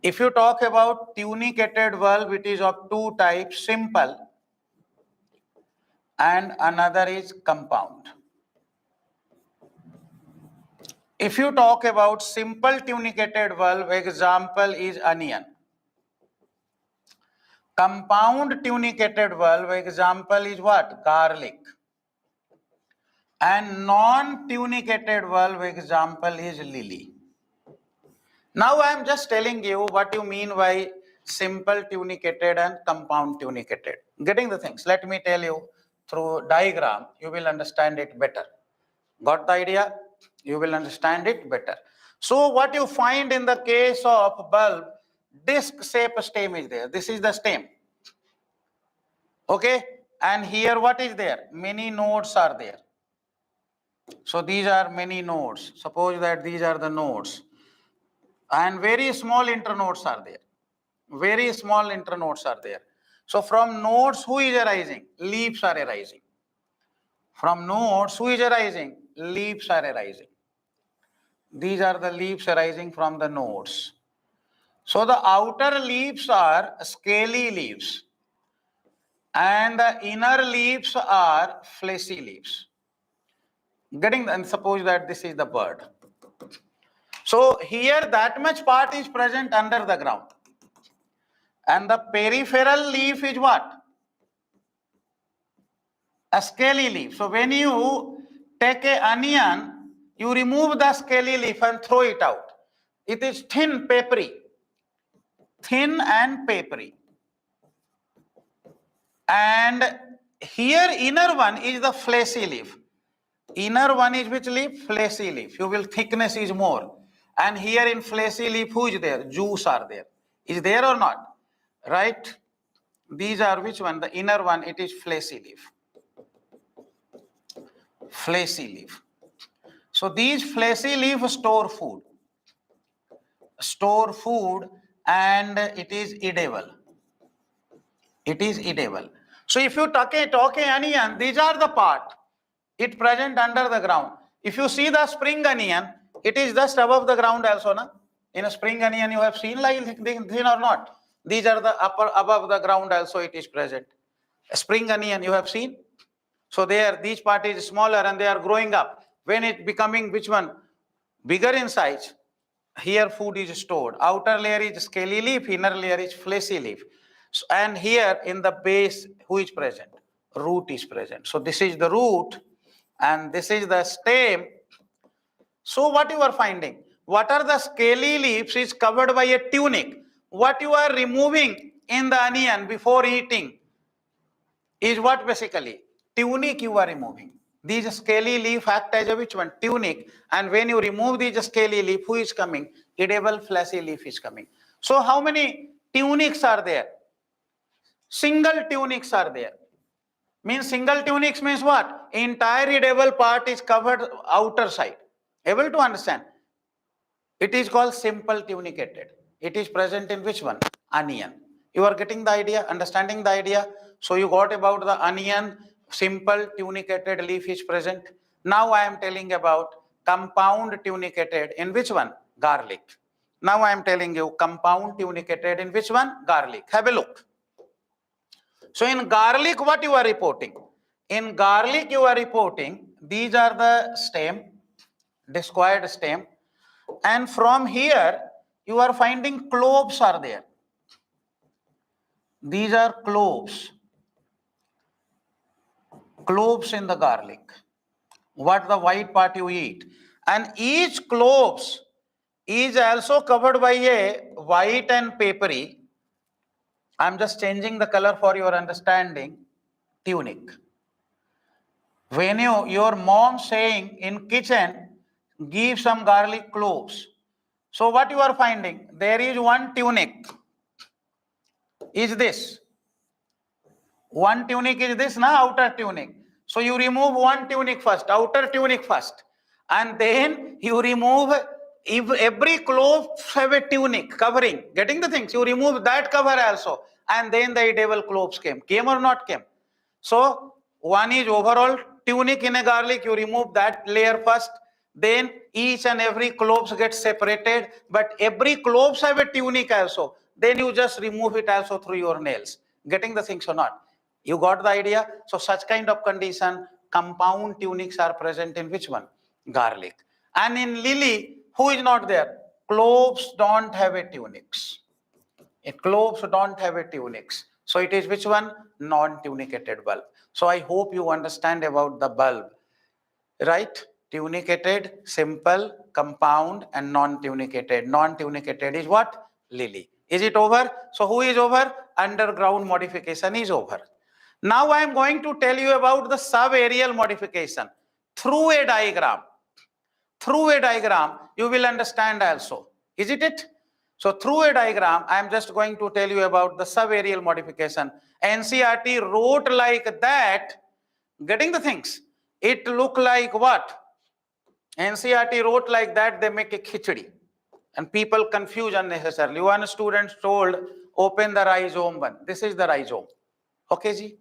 If you talk about tunicated valve, it is of two types, simple and another is compound. If you talk about simple tunicated valve, example is onion. Compound tunicated valve, example is what? Garlic. And non-tunicated valve, example is lily. Now I am just telling you what you mean by simple tunicated and compound tunicated. Getting the things. Let me tell you through diagram, you will understand it better. Got the idea? You will understand it better. So what you find in the case of bulb, disc shape stem is there. This is the stem. Okay. And here what is there? Many nodes are there. So these are many nodes. Suppose that these are the nodes. And very small internodes are there. Very small internodes are there. So from nodes, who is arising? Leaves are arising. From nodes, who is arising? Leaves are arising. These are the leaves arising from the nodes. So the outer leaves are scaly leaves and the inner leaves are fleshy leaves. And suppose that this is the bird. So here that much part is present under the ground. And the peripheral leaf is what? A scaly leaf. So when you take an onion, you remove the scaly leaf and throw it out. It is thin, papery. Thin and papery. And here inner one is the fleshy leaf. Inner one is which leaf? Fleshy leaf. You will thickness is more. And here in fleshy leaf, who is there? Juice are there. Is there or not? Right? These are which one? The inner one, it is fleshy leaf. Fleshy leaf. So these fleshy leaf store food. Store food and it is edible. It is edible. So if you talk a onion, these are the part. It present under the ground. If you see the spring onion, it is just above the ground also. Na? In a spring onion, you have seen like thin or not. These are the upper above the ground also it is present. A spring onion you have seen. So there, these part is smaller and they are growing up. When it becoming which one? Bigger in size, here food is stored. Outer layer is scaly leaf, inner layer is fleshy leaf. So, and here in the base, who is present? Root is present. So this is the root and this is the stem. So what you are finding? What are the scaly leaves is covered by a tunic. What you are removing in the onion before eating is what basically? Tunic you are removing. These scaly leaf act as a which one? Tunic. And when you remove these scaly leaf, who is coming? Edible fleshy leaf is coming. So how many tunics are there? Single tunics are there. Means single tunics means what? Entire edible part is covered outer side. Able to understand? It is called simple tunicated. It is present in which one? Onion. You are getting the idea, understanding the idea. So you got about the onion, simple tunicated leaf is present. Now I am telling about compound tunicated in which one? Garlic. Now I am telling you compound tunicated in which one? Garlic. Have a look. So in garlic, what you are reporting? In garlic, you are reporting, these are the stem, discoid stem. And from here, you are finding cloves are there. These are cloves. Cloves in the garlic. What the white part you eat. And each cloves is also covered by a white and papery. I'm just changing the color for your understanding. Tunic. When your mom saying in kitchen, give some garlic cloves. So what you are finding? There is one tunic. Is this? One tunic is this, na outer tunic. So you remove one tunic first, outer tunic first. And then you remove, if every clove have a tunic covering, getting the things, you remove that cover also. And then the edible cloves came. Came or not came? So one is overall tunic in a garlic, you remove that layer first. then each and every globes gets separated, but every globes have a tunic also. Then you just remove it also through your nails. Getting the things or not? You got the idea? So such kind of condition, compound tunics are present in which one? Garlic. And in lily, who is not there? Globes don't have a tunics. Globes don't have a tunics. So it is which one? Non-tunicated bulb. So I hope you understand about the bulb, right? Tunicated, simple, compound, and non-tunicated. Non-tunicated is what? Lily. Is it over? So who is over? Underground modification is over. Now I am going to tell you about the subaerial modification through a diagram. Through a diagram, you will understand also. Isn't it? So through a diagram, I am just going to tell you about the subaerial modification. NCERT wrote like that. Getting the things? It look like what? NCERT wrote like that, they make a khichdi. And people confuse unnecessarily. One student told, open the rhizome one. This is the rhizome. Okay, ji?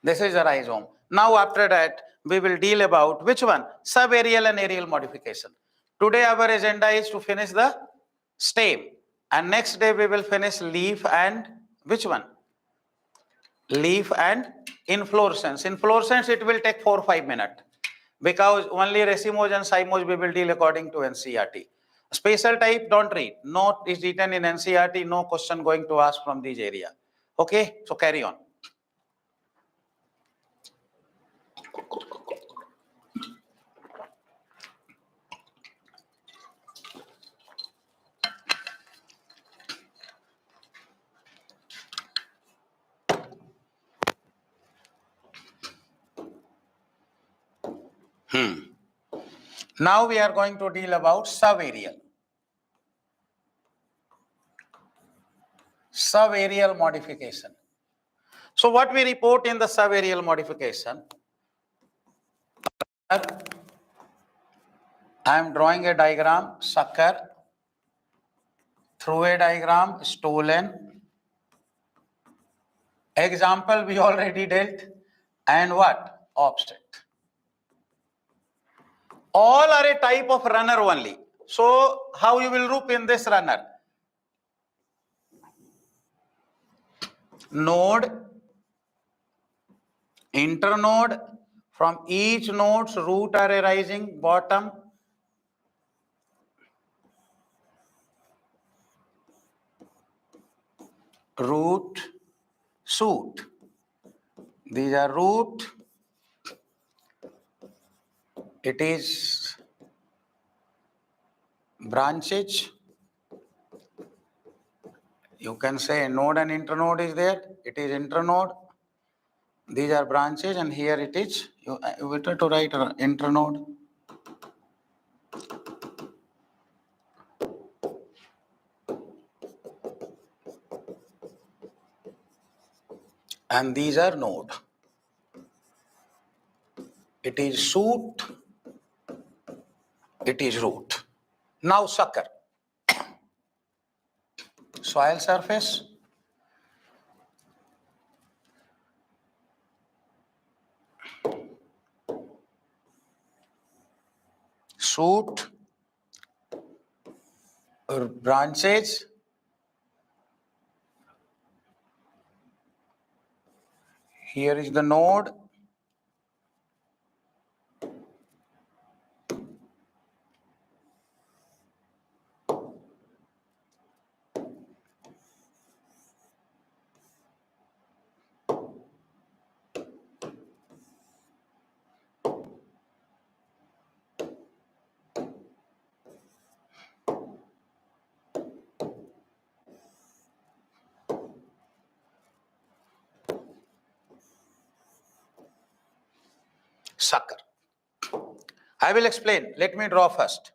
This is the rhizome. Now after that, we will deal about which one? Subaerial and aerial modification. Today our agenda is to finish the stem. And next day we will finish leaf and which one? Leaf and inflorescence. Inflorescence it will take 4 or 5 minutes. Because only racemose and cymose we will deal according to NCERT. Special type don't read. Note is written in NCERT. No question going to ask from this area. Okay, so carry on. Now we are going to deal about subaerial. Subaerial modification. So what we report in the subaerial modification, I am drawing a diagram, sucker, through a diagram, stolen. Example we already dealt, and what? Offset. All are a type of runner only. So how you will group in this runner? Node, internode, from each node's root are arising, bottom, root, shoot. These are root, it is branches. You can say node and internode is there, it is internode. These are branches and here it is, you better to write internode. And these are node. It is shoot, it is root. Now sucker. Soil surface. Shoot, branches, here is the node, sucker. I will explain. Let me draw first.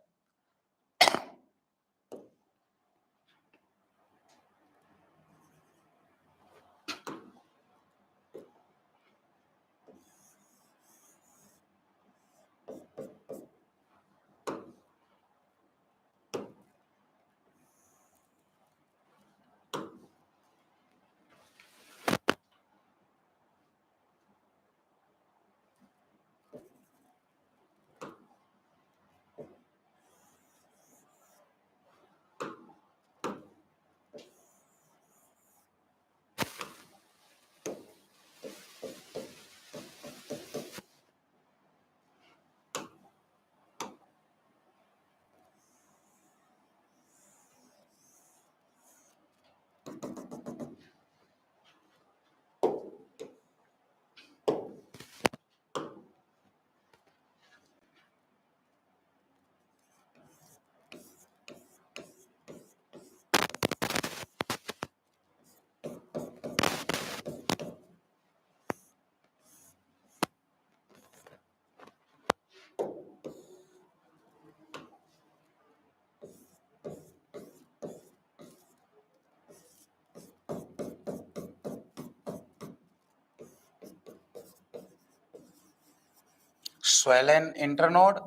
swollen internode.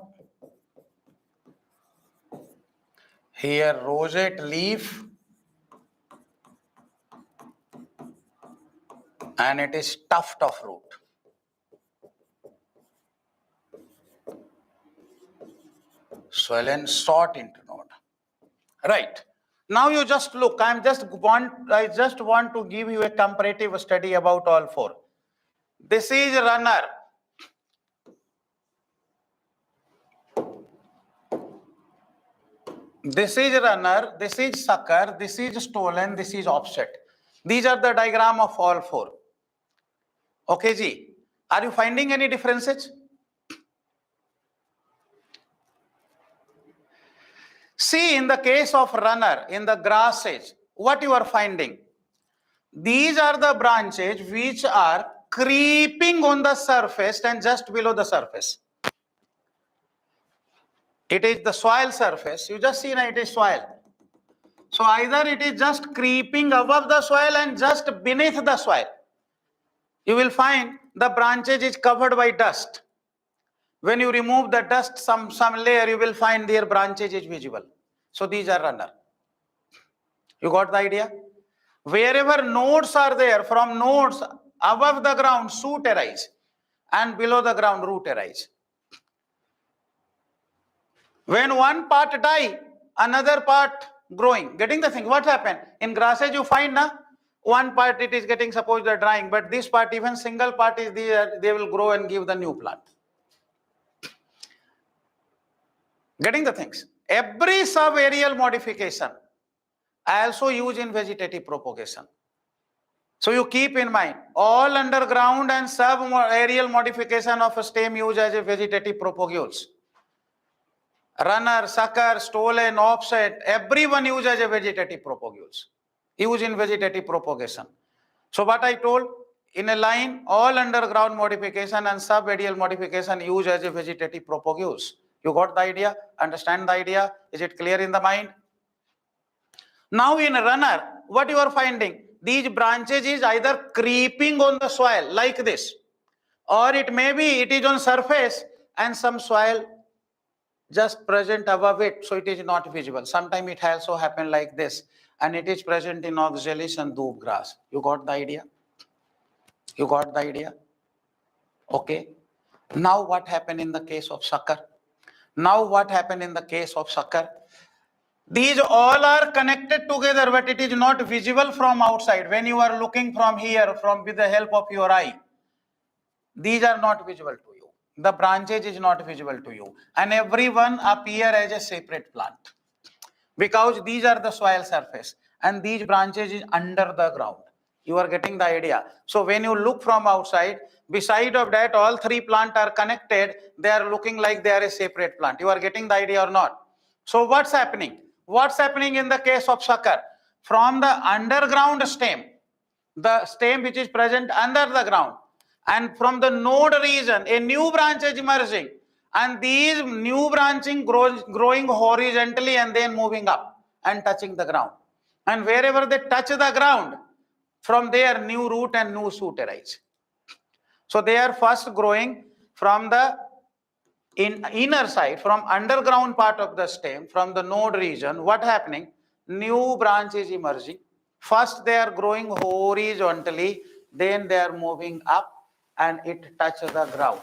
Here rosette leaf, and it is tuft of root. Swollen short internode. Right. Now you just look. I just want to give you a comparative study about all four. This is runner. This is runner, this is sucker, this is stolen, this is offset. These are the diagram of all four. Okay, ji. Are you finding any differences? See, in the case of runner, in the grasses, what you are finding? These are the branches which are creeping on the surface and just below the surface. It is the soil surface. You just see now it is soil. So either it is just creeping above the soil and just beneath the soil. You will find the branches is covered by dust. When you remove the dust, some layer, you will find their branches is visible. So these are runner. You got the idea? Wherever nodes are there, from nodes above the ground, shoot arise, and below the ground, root arise. When one part die, another part growing. Getting the thing? What happened? In grasses you find one part it is getting, suppose the drying, but this part, even single part is there, they will grow and give the new plant. Getting the things? Every subaerial modification I also use in vegetative propagation. So you keep in mind, all underground and subaerial modification of a stem use as a vegetative propagules. Runner, sucker, stolen, offset, everyone use as a vegetative propagules. Use in vegetative propagation. So what I told, in a line, all underground modification and subaerial modification use as a vegetative propagules. You got the idea? Understand the idea? Is it clear in the mind? Now in a runner, what you are finding? These branches is either creeping on the soil like this, or it may be it is on surface and some soil just present above it, so it is not visible. Sometimes it also happen like this, and it is present in oxalis and doob grass. You got the idea? You got the idea? Okay. Now what happened in the case of sucker? Now what happened in the case of sucker? These all are connected together, but it is not visible from outside. When you are looking from here, with the help of your eye, these are not visible to you. The branches is not visible to you, and everyone appear as a separate plant, because these are the soil surface and these branches is under the ground. You are getting the idea? So when you look from outside, beside of that, all three plants are connected. They are looking like they are a separate plant. You are getting the idea or not? So what's happening? What's happening in the case of sucker? From the underground stem, the stem which is present under the ground, and from the node region, a new branch is emerging, and these new branching growing horizontally and then moving up and touching the ground. And wherever they touch the ground, from there new root and new shoot arise. So they are first growing from the inner side, from underground part of the stem, from the node region. What happening? New branch is emerging. First they are growing horizontally, then they are moving up and it touches the ground.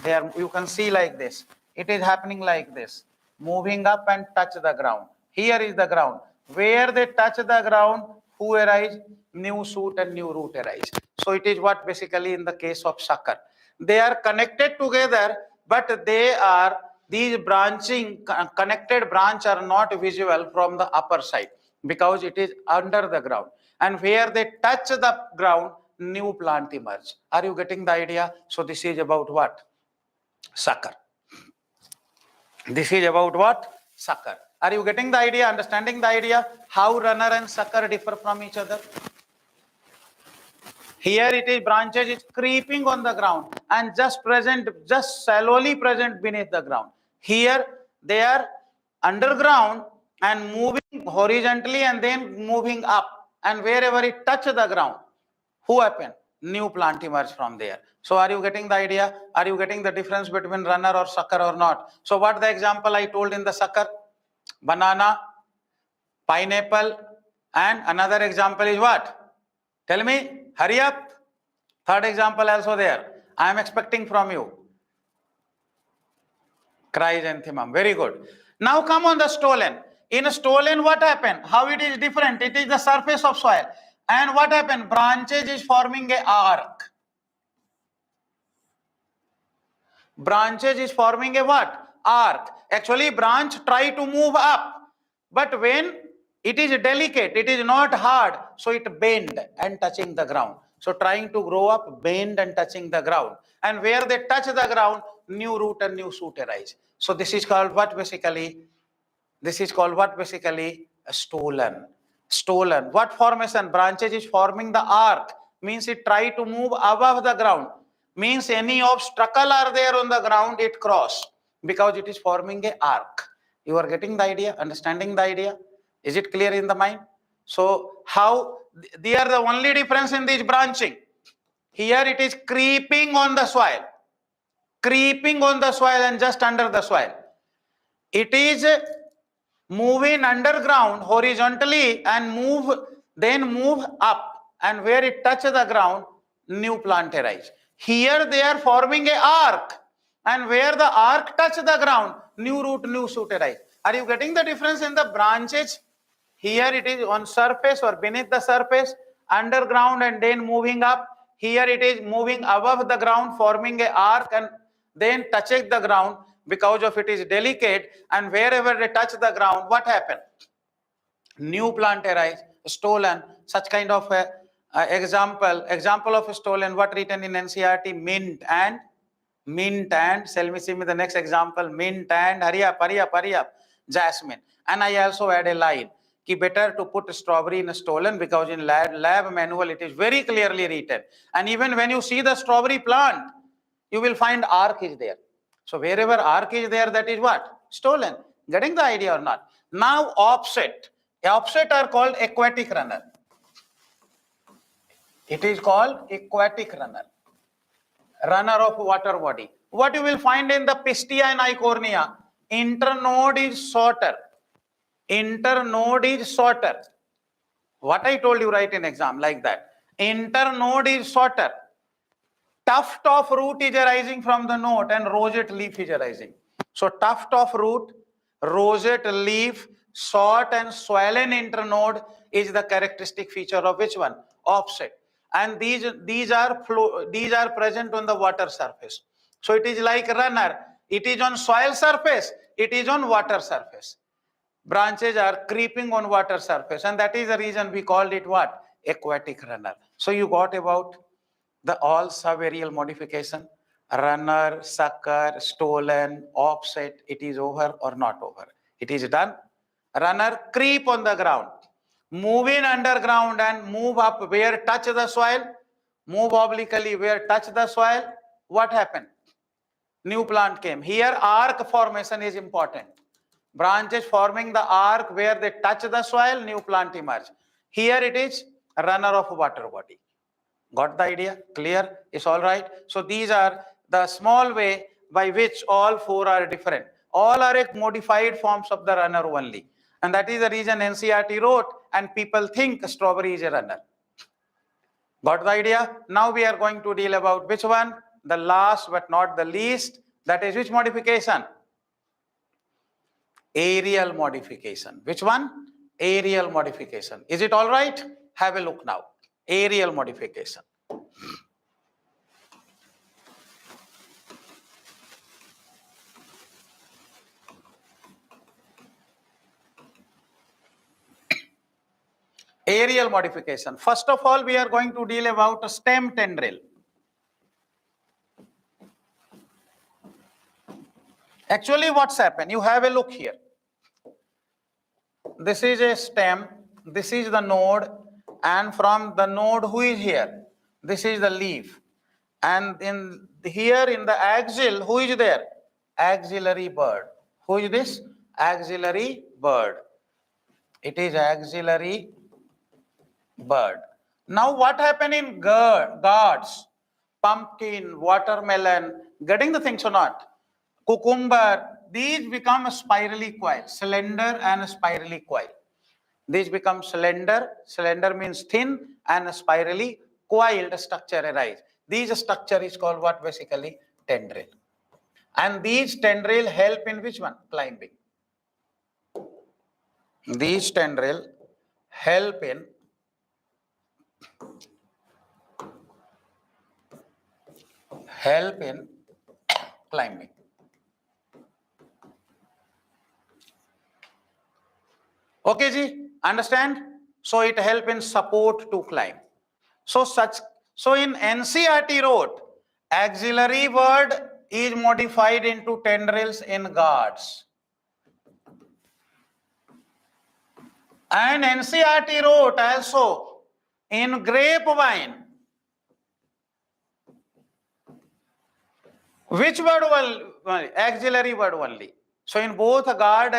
There you can see like this. It is happening like this, moving up and touch the ground. Here is the ground. Where they touch the ground, who arise? New shoot and new root arise. So it is what basically in the case of sucker. They are connected together, but these connected branch are not visible from the upper side, because it is under the ground. And where they touch the ground, new plant emerge. Are you getting the idea? So this is about what? Sucker. This is about what? Sucker. Are you getting the idea? Understanding the idea? How runner and sucker differ from each other? Here it is branches is creeping on the ground and just shallowly present beneath the ground. Here they are underground and moving horizontally and then moving up, and wherever it touch the ground, who happen? new plant emerge from there. So are you getting the idea? Are you getting the difference between runner or sucker or not? So what the example I told in the sucker? Banana, pineapple, and another example is what? Tell me, hurry up. Third example also there. I am expecting from you. Chrysanthemum, very good. Now come on the stolon. In a stolon, what happened? How it is different? It is the surface of soil. And what happened? Branches is forming a arc. Branches is forming a what? Arc. Actually, branch try to move up. But when it is delicate, it is not hard, so it bend and touching the ground. So trying to grow up, bend and touching the ground. And where they touch the ground, new root and new shoot arise. So this is called what basically? This is called what basically? A stolon. Stolon. What formation? Branches is forming the arc. Means it try to move above the ground. Means any obstacle are there on the ground, it cross. Because it is forming a arc. You are getting the idea? Understanding the idea? Is it clear in the mind? So how? They are the only difference in this branching. Here it is creeping on the soil. Creeping on the soil and just under the soil. It is moving underground horizontally and then move up, and where it touches the ground, new plant arise. Here they are forming a arc, and where the arc touch the ground, new root, new shoot arise. Are you getting the difference in the branches? Here it is on surface or beneath the surface, underground and then moving up. Here it is moving above the ground, forming a arc and then touching the ground. Because of it is delicate, and wherever they touch the ground, what happened? New plant arise, stolon, such kind of example of a stolon, what written in NCERT? Mint and, see me the next example, mint and, hurry up, jasmine. And I also add a line, ki better to put strawberry in a stolon, because in lab manual it is very clearly written. And even when you see the strawberry plant, you will find arc is there. So wherever arc is there, that is what? Stolon. Getting the idea or not? Now offset. Offset are called aquatic runner. It is called aquatic runner. Runner of water body. What you will find in the pistia and eichhornia? Internode is shorter. Internode is shorter. What I told you right in exam, like that. Internode is shorter. Tuft of root is arising from the node and rosette leaf is arising. So tuft of root, rosette leaf, short and swollen internode is the characteristic feature of which one? Offset. And these are present on the water surface. So it is like runner. It is on soil surface. It is on water surface. Branches are creeping on water surface, and that is the reason we called it what? Aquatic runner. So you got about the all subaerial modification, runner, sucker, stolon, offset. It is over or not over? It is done. Runner creep on the ground, move in underground and move up where touch the soil, move obliquely where touch the soil. What happened? New plant came. Here arc formation is important. Branches forming the arc where they touch the soil, new plant emerge. Here it is runner of water body. Got the idea? Clear? It's all right. So these are the small way by which all four are different. All are modified forms of the runner only. And that is the reason NCERT wrote, and people think strawberry is a runner. Got the idea? Now we are going to deal about which one? The last but not the least. That is which modification? Arial modification. Which one? Arial modification. Is it all right? Have a look now. Arial modification. Arial modification. First of all, we are going to deal about a stem tendril. Actually, what's happened? You have a look here. This is a stem. This is the node. And from the node, who is here? This is the leaf. And in here in the axil, who is there? Axillary bud. Who is this? Axillary bud. It is axillary bud. Now what happened in gourds, pumpkin, watermelon, getting the things or not? Cucumber, these become spirally coiled, slender and spirally coiled. These become slender, slender means thin, and spirally coiled structure arise. These structure is called what basically? Tendril. And these tendril help in which one? Climbing. These tendril help in climbing. Okay, ji, understand? So it help in support to climb. So in NCERT wrote, auxiliary word is modified into tendrils in gourds. And NCERT wrote also in grapevine. Which word will auxiliary word only? So in both guards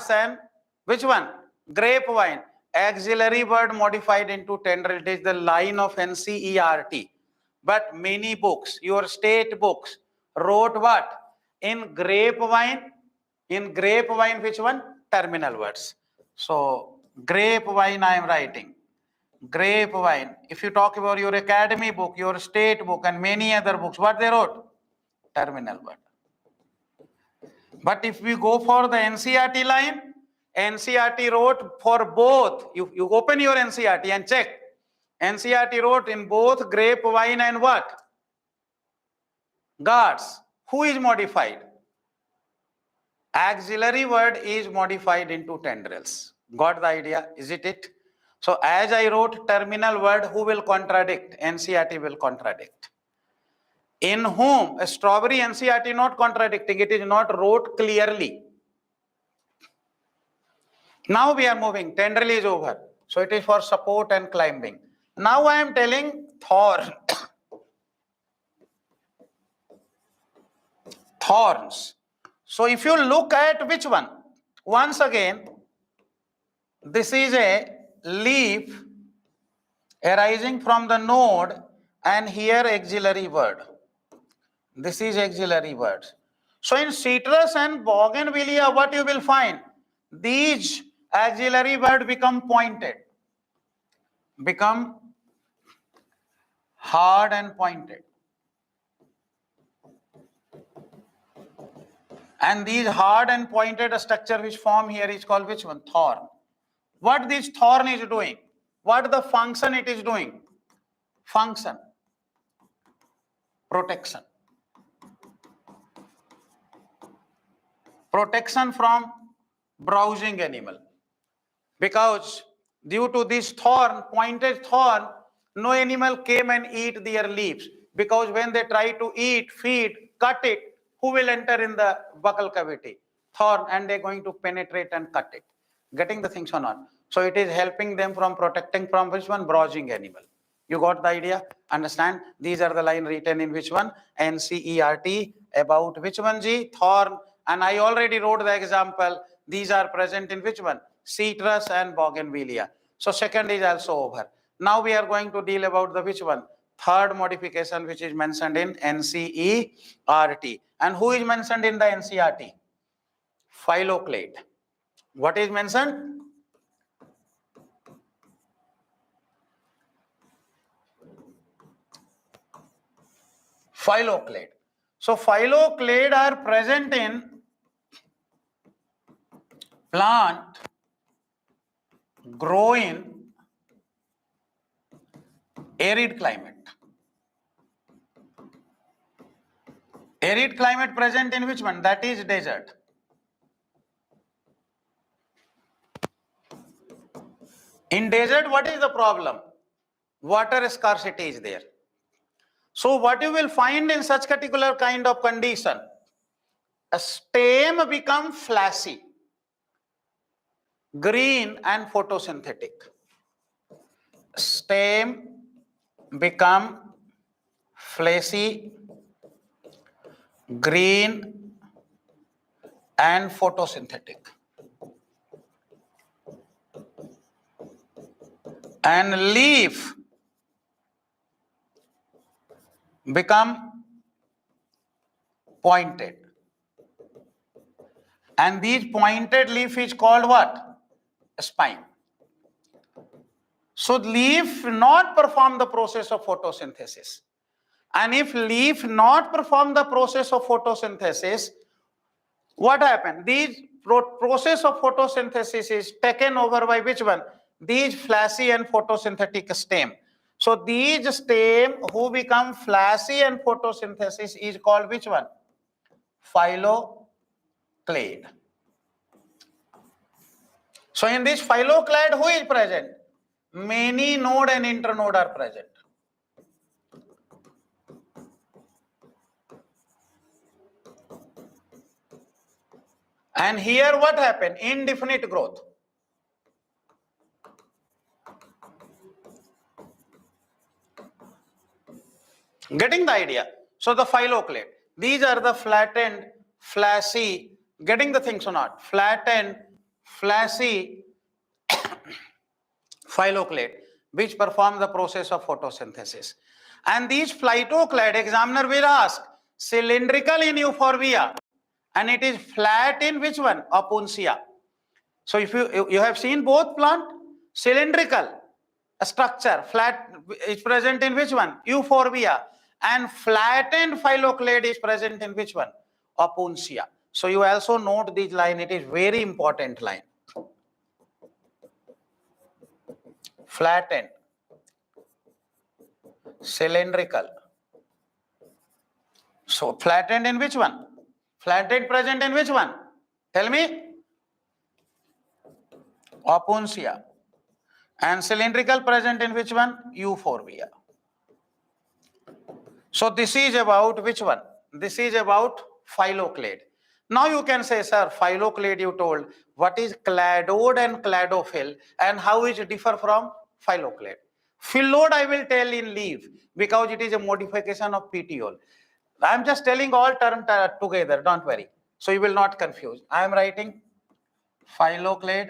and which one? Grapevine. Auxiliary word modified into tendril. It is the line of NCERT. But many books, your state books, wrote what? In grapevine, which one? Terminal words. So grapevine I am writing. Grapevine. If you talk about your academy book, your state book, and many other books, what they wrote? Terminal word. But if we go for the NCERT line, NCERT wrote for both. You open your NCERT and check. NCERT wrote in both grapevine and what? Guards. Who is modified? Auxiliary word is modified into tendrils. Got the idea? Is it? So as I wrote terminal word, who will contradict? NCERT will contradict. In whom? A strawberry NCERT not contradicting. It is not wrote clearly. Now we are moving. Tendril is over. So it is for support and climbing. Now I am telling thorn. Thorns. So if you look at which one? Once again, this is a leaf arising from the node, and here auxiliary word. This is auxiliary words. So in citrus and bougainvillea, what you will find? These auxiliary word become pointed, become hard and pointed. And these hard and pointed structure which form here is called which one? Thorn. What this thorn is doing? What the function it is doing? Function. Protection. Protection from browsing animal. Because due to this thorn, pointed thorn, no animal came and eat their leaves. Because when they try to eat, feed, cut it, who will enter in the buccal cavity? Thorn, and they're going to penetrate and cut it. Getting the things or not? So it is helping them from protecting from which one? Browsing animal. You got the idea? Understand? These are the line written in which one? NCERT about which one? G? Thorn. And I already wrote the example. These are present in which one? Citrus and bougainvillea. So second is also over. Now we are going to deal about the which one? Third modification which is mentioned in NCERT. And who is mentioned in the NCERT? Phylloclade. What is mentioned? Phylloclade. So phylloclade are present in plant grow in arid climate. Arid climate present in which one? That is desert. In desert, what is the problem? Water scarcity is there. So what you will find in such particular kind of condition, a stem become flashy, green and photosynthetic. Stem become fleshy, green and photosynthetic. and leaf become pointed. And these pointed leaf is called what? Spine. So leaf not perform the process of photosynthesis. And if leaf not perform the process of photosynthesis, what happened? These process of photosynthesis is taken over by which one? These flashy and photosynthetic stem. So these stem who become flashy and photosynthesis is called which one? Phylloclade. So in this phylloclade, who is present? Many node and internode are present. And here what happened? Indefinite growth. Getting the idea? So the phylloclade. These are the flattened, flashy, getting the things or not? Flattened, flashy phylloclade, which perform the process of photosynthesis. And these phylloclade, examiner will ask, cylindrical in euphorbia, and it is flat in which one? Opuntia. So if you have seen both plant, cylindrical structure, flat is present in which one? Euphorbia. And flattened phylloclade is present in which one? Opuntia. So you also note this line, it is very important line. Flattened, cylindrical. So flattened in which one? Flattened present in which one? Tell me. Opuntia. And cylindrical present in which one? Euphorbia. So this is about which one? This is about phylloclade. Now you can say, sir, phylloclade you told. What is cladode and cladophyll and how is it differ from phylloclade? Phylloid I will tell in leaf because it is a modification of petiole. I am just telling all terms together, don't worry. So you will not confuse. I am writing phylloclade.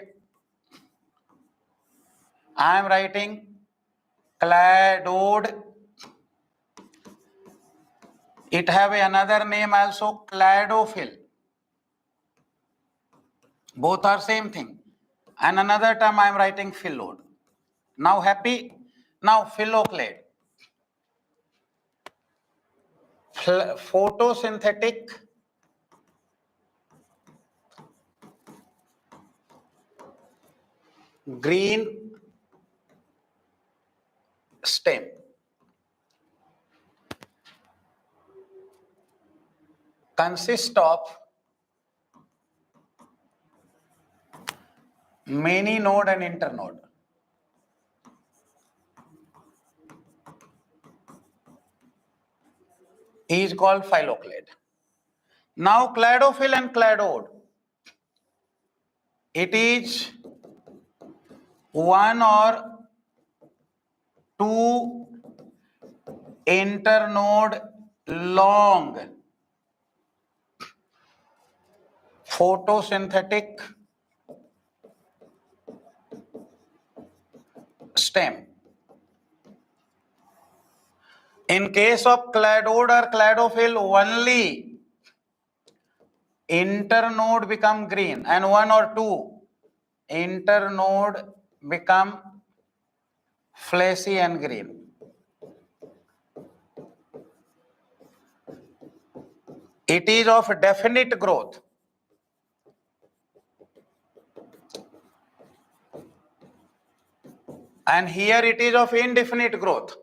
I am writing cladode. It have another name also, cladophyll. Both are same thing. And another term I am writing phylloid. Now happy? Now phylloclade. Photosynthetic green stem. Consists of many node and internode. Is called phylloclade. Now cladophyll and cladode. It is one or two internode long photosynthetic stem. In case of cladode or cladophyll, only internode become green and one or two internode become fleshy and green. It is of definite growth. And here it is of indefinite growth.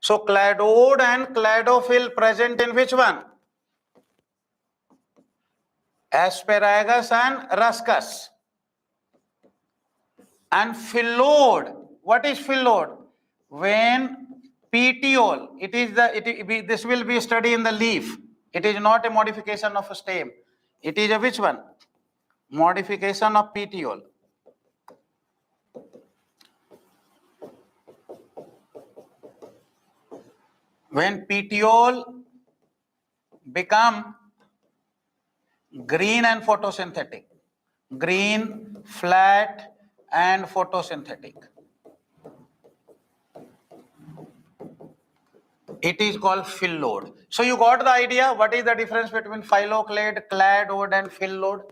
So cladode and cladophyll present in which one? Asparagus and ruscus. And phylloid. What is phylloid? When petiole, this will be studied in the leaf. It is not a modification of a stem. It is a which one? Modification of petiole. When petiole become green and photosynthetic, green, flat and photosynthetic. It is called fill load. So you got the idea. What is the difference between phylloclade, cladode and fill load?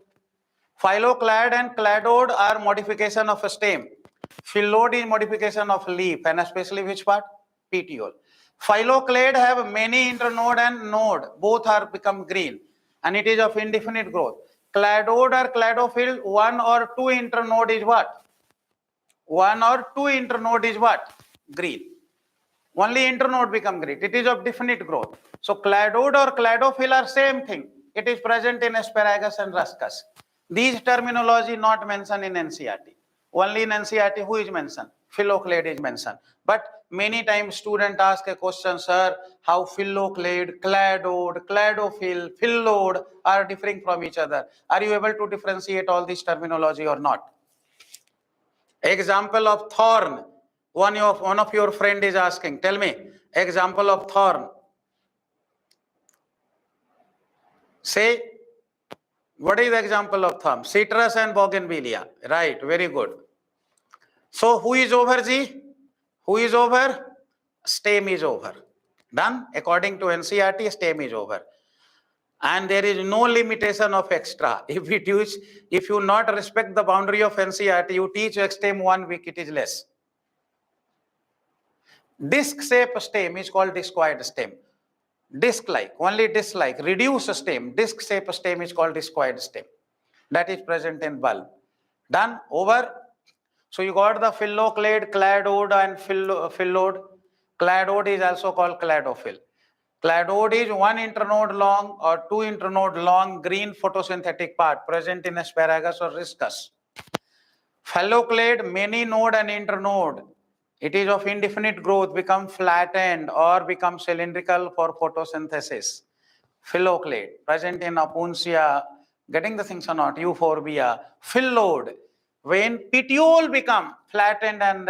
Phylloclade and cladode are modification of a stem. Fill load is modification of leaf, and especially which part? Petiole. Phylloclade have many internode and node. Both are become green, and it is of indefinite growth. Cladode or cladophyll, one or two internode is what? One or two internode is what? Green. Only internode become green. It is of definite growth. So cladode or cladophyll are same thing. It is present in asparagus and ruscus. These terminology not mentioned in NCERT. Only in NCERT who is mentioned? Phylloclade is mentioned. But many times student ask a question, sir, how phylloclade, cladode, cladophyll, fill load are differing from each other. Are you able to differentiate all this terminology or not? Example of thorn. One of your friend is asking, tell me, example of thorn. Say, what is the example of thorn? Citrus and bougainvillea. Right, very good. So who is over, G? Who is over? Stem is over. Done? According to NCERT, stem is over. And there is no limitation of extra. If you not respect the boundary of NCERT, you teach stem 1 week, it is less. Disc-shaped stem is called discoid stem. Disc-like, only disc-like, reduced stem, disc-shaped stem is called discoid stem. That is present in bulb. Done? Over? So you got the phylloclade, cladode and phyllode. Cladode is also called cladophyll. Cladode is one internode long or two internode long green photosynthetic part present in asparagus or riscus. Phylloclade, many node and internode. It is of indefinite growth, become flattened or become cylindrical for photosynthesis. Phylloclade, present in Opuntia, getting the things or not, Euphorbia. Phylloid, when petiole become flattened and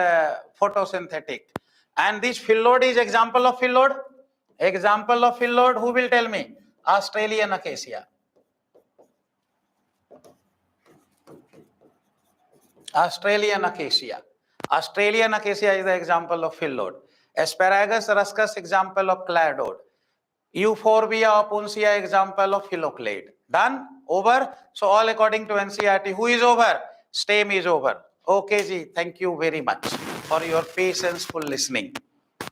photosynthetic. And this phylloid is example of phylloid. Example of phylloid, who will tell me? Australian acacia. Australian acacia. Australian acacia is the example of phylloid. Asparagus ruscus, example of cladode. Euphorbia opuntia, example of phylloclade. Done? Over? So all according to NCERT. Who is over? Stem is over. Okay, Ji. Thank you very much for your patience, full listening.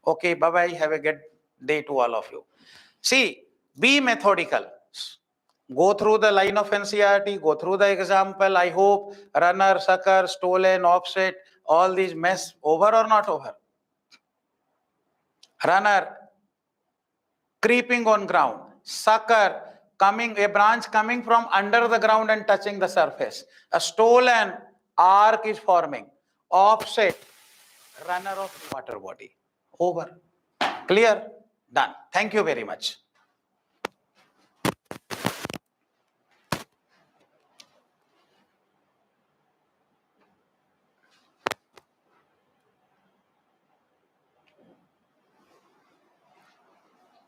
Okay, bye-bye. Have a good day to all of you. See, be methodical. Go through the line of NCERT, go through the example. I hope runner, sucker, stolen, offset, all these mess over or not over? Runner, creeping on ground. Sucker, coming, a branch coming from under the ground and touching the surface. A stolen, arc is forming. Offset, runner of water body. Over. Clear? Done. Thank you very much.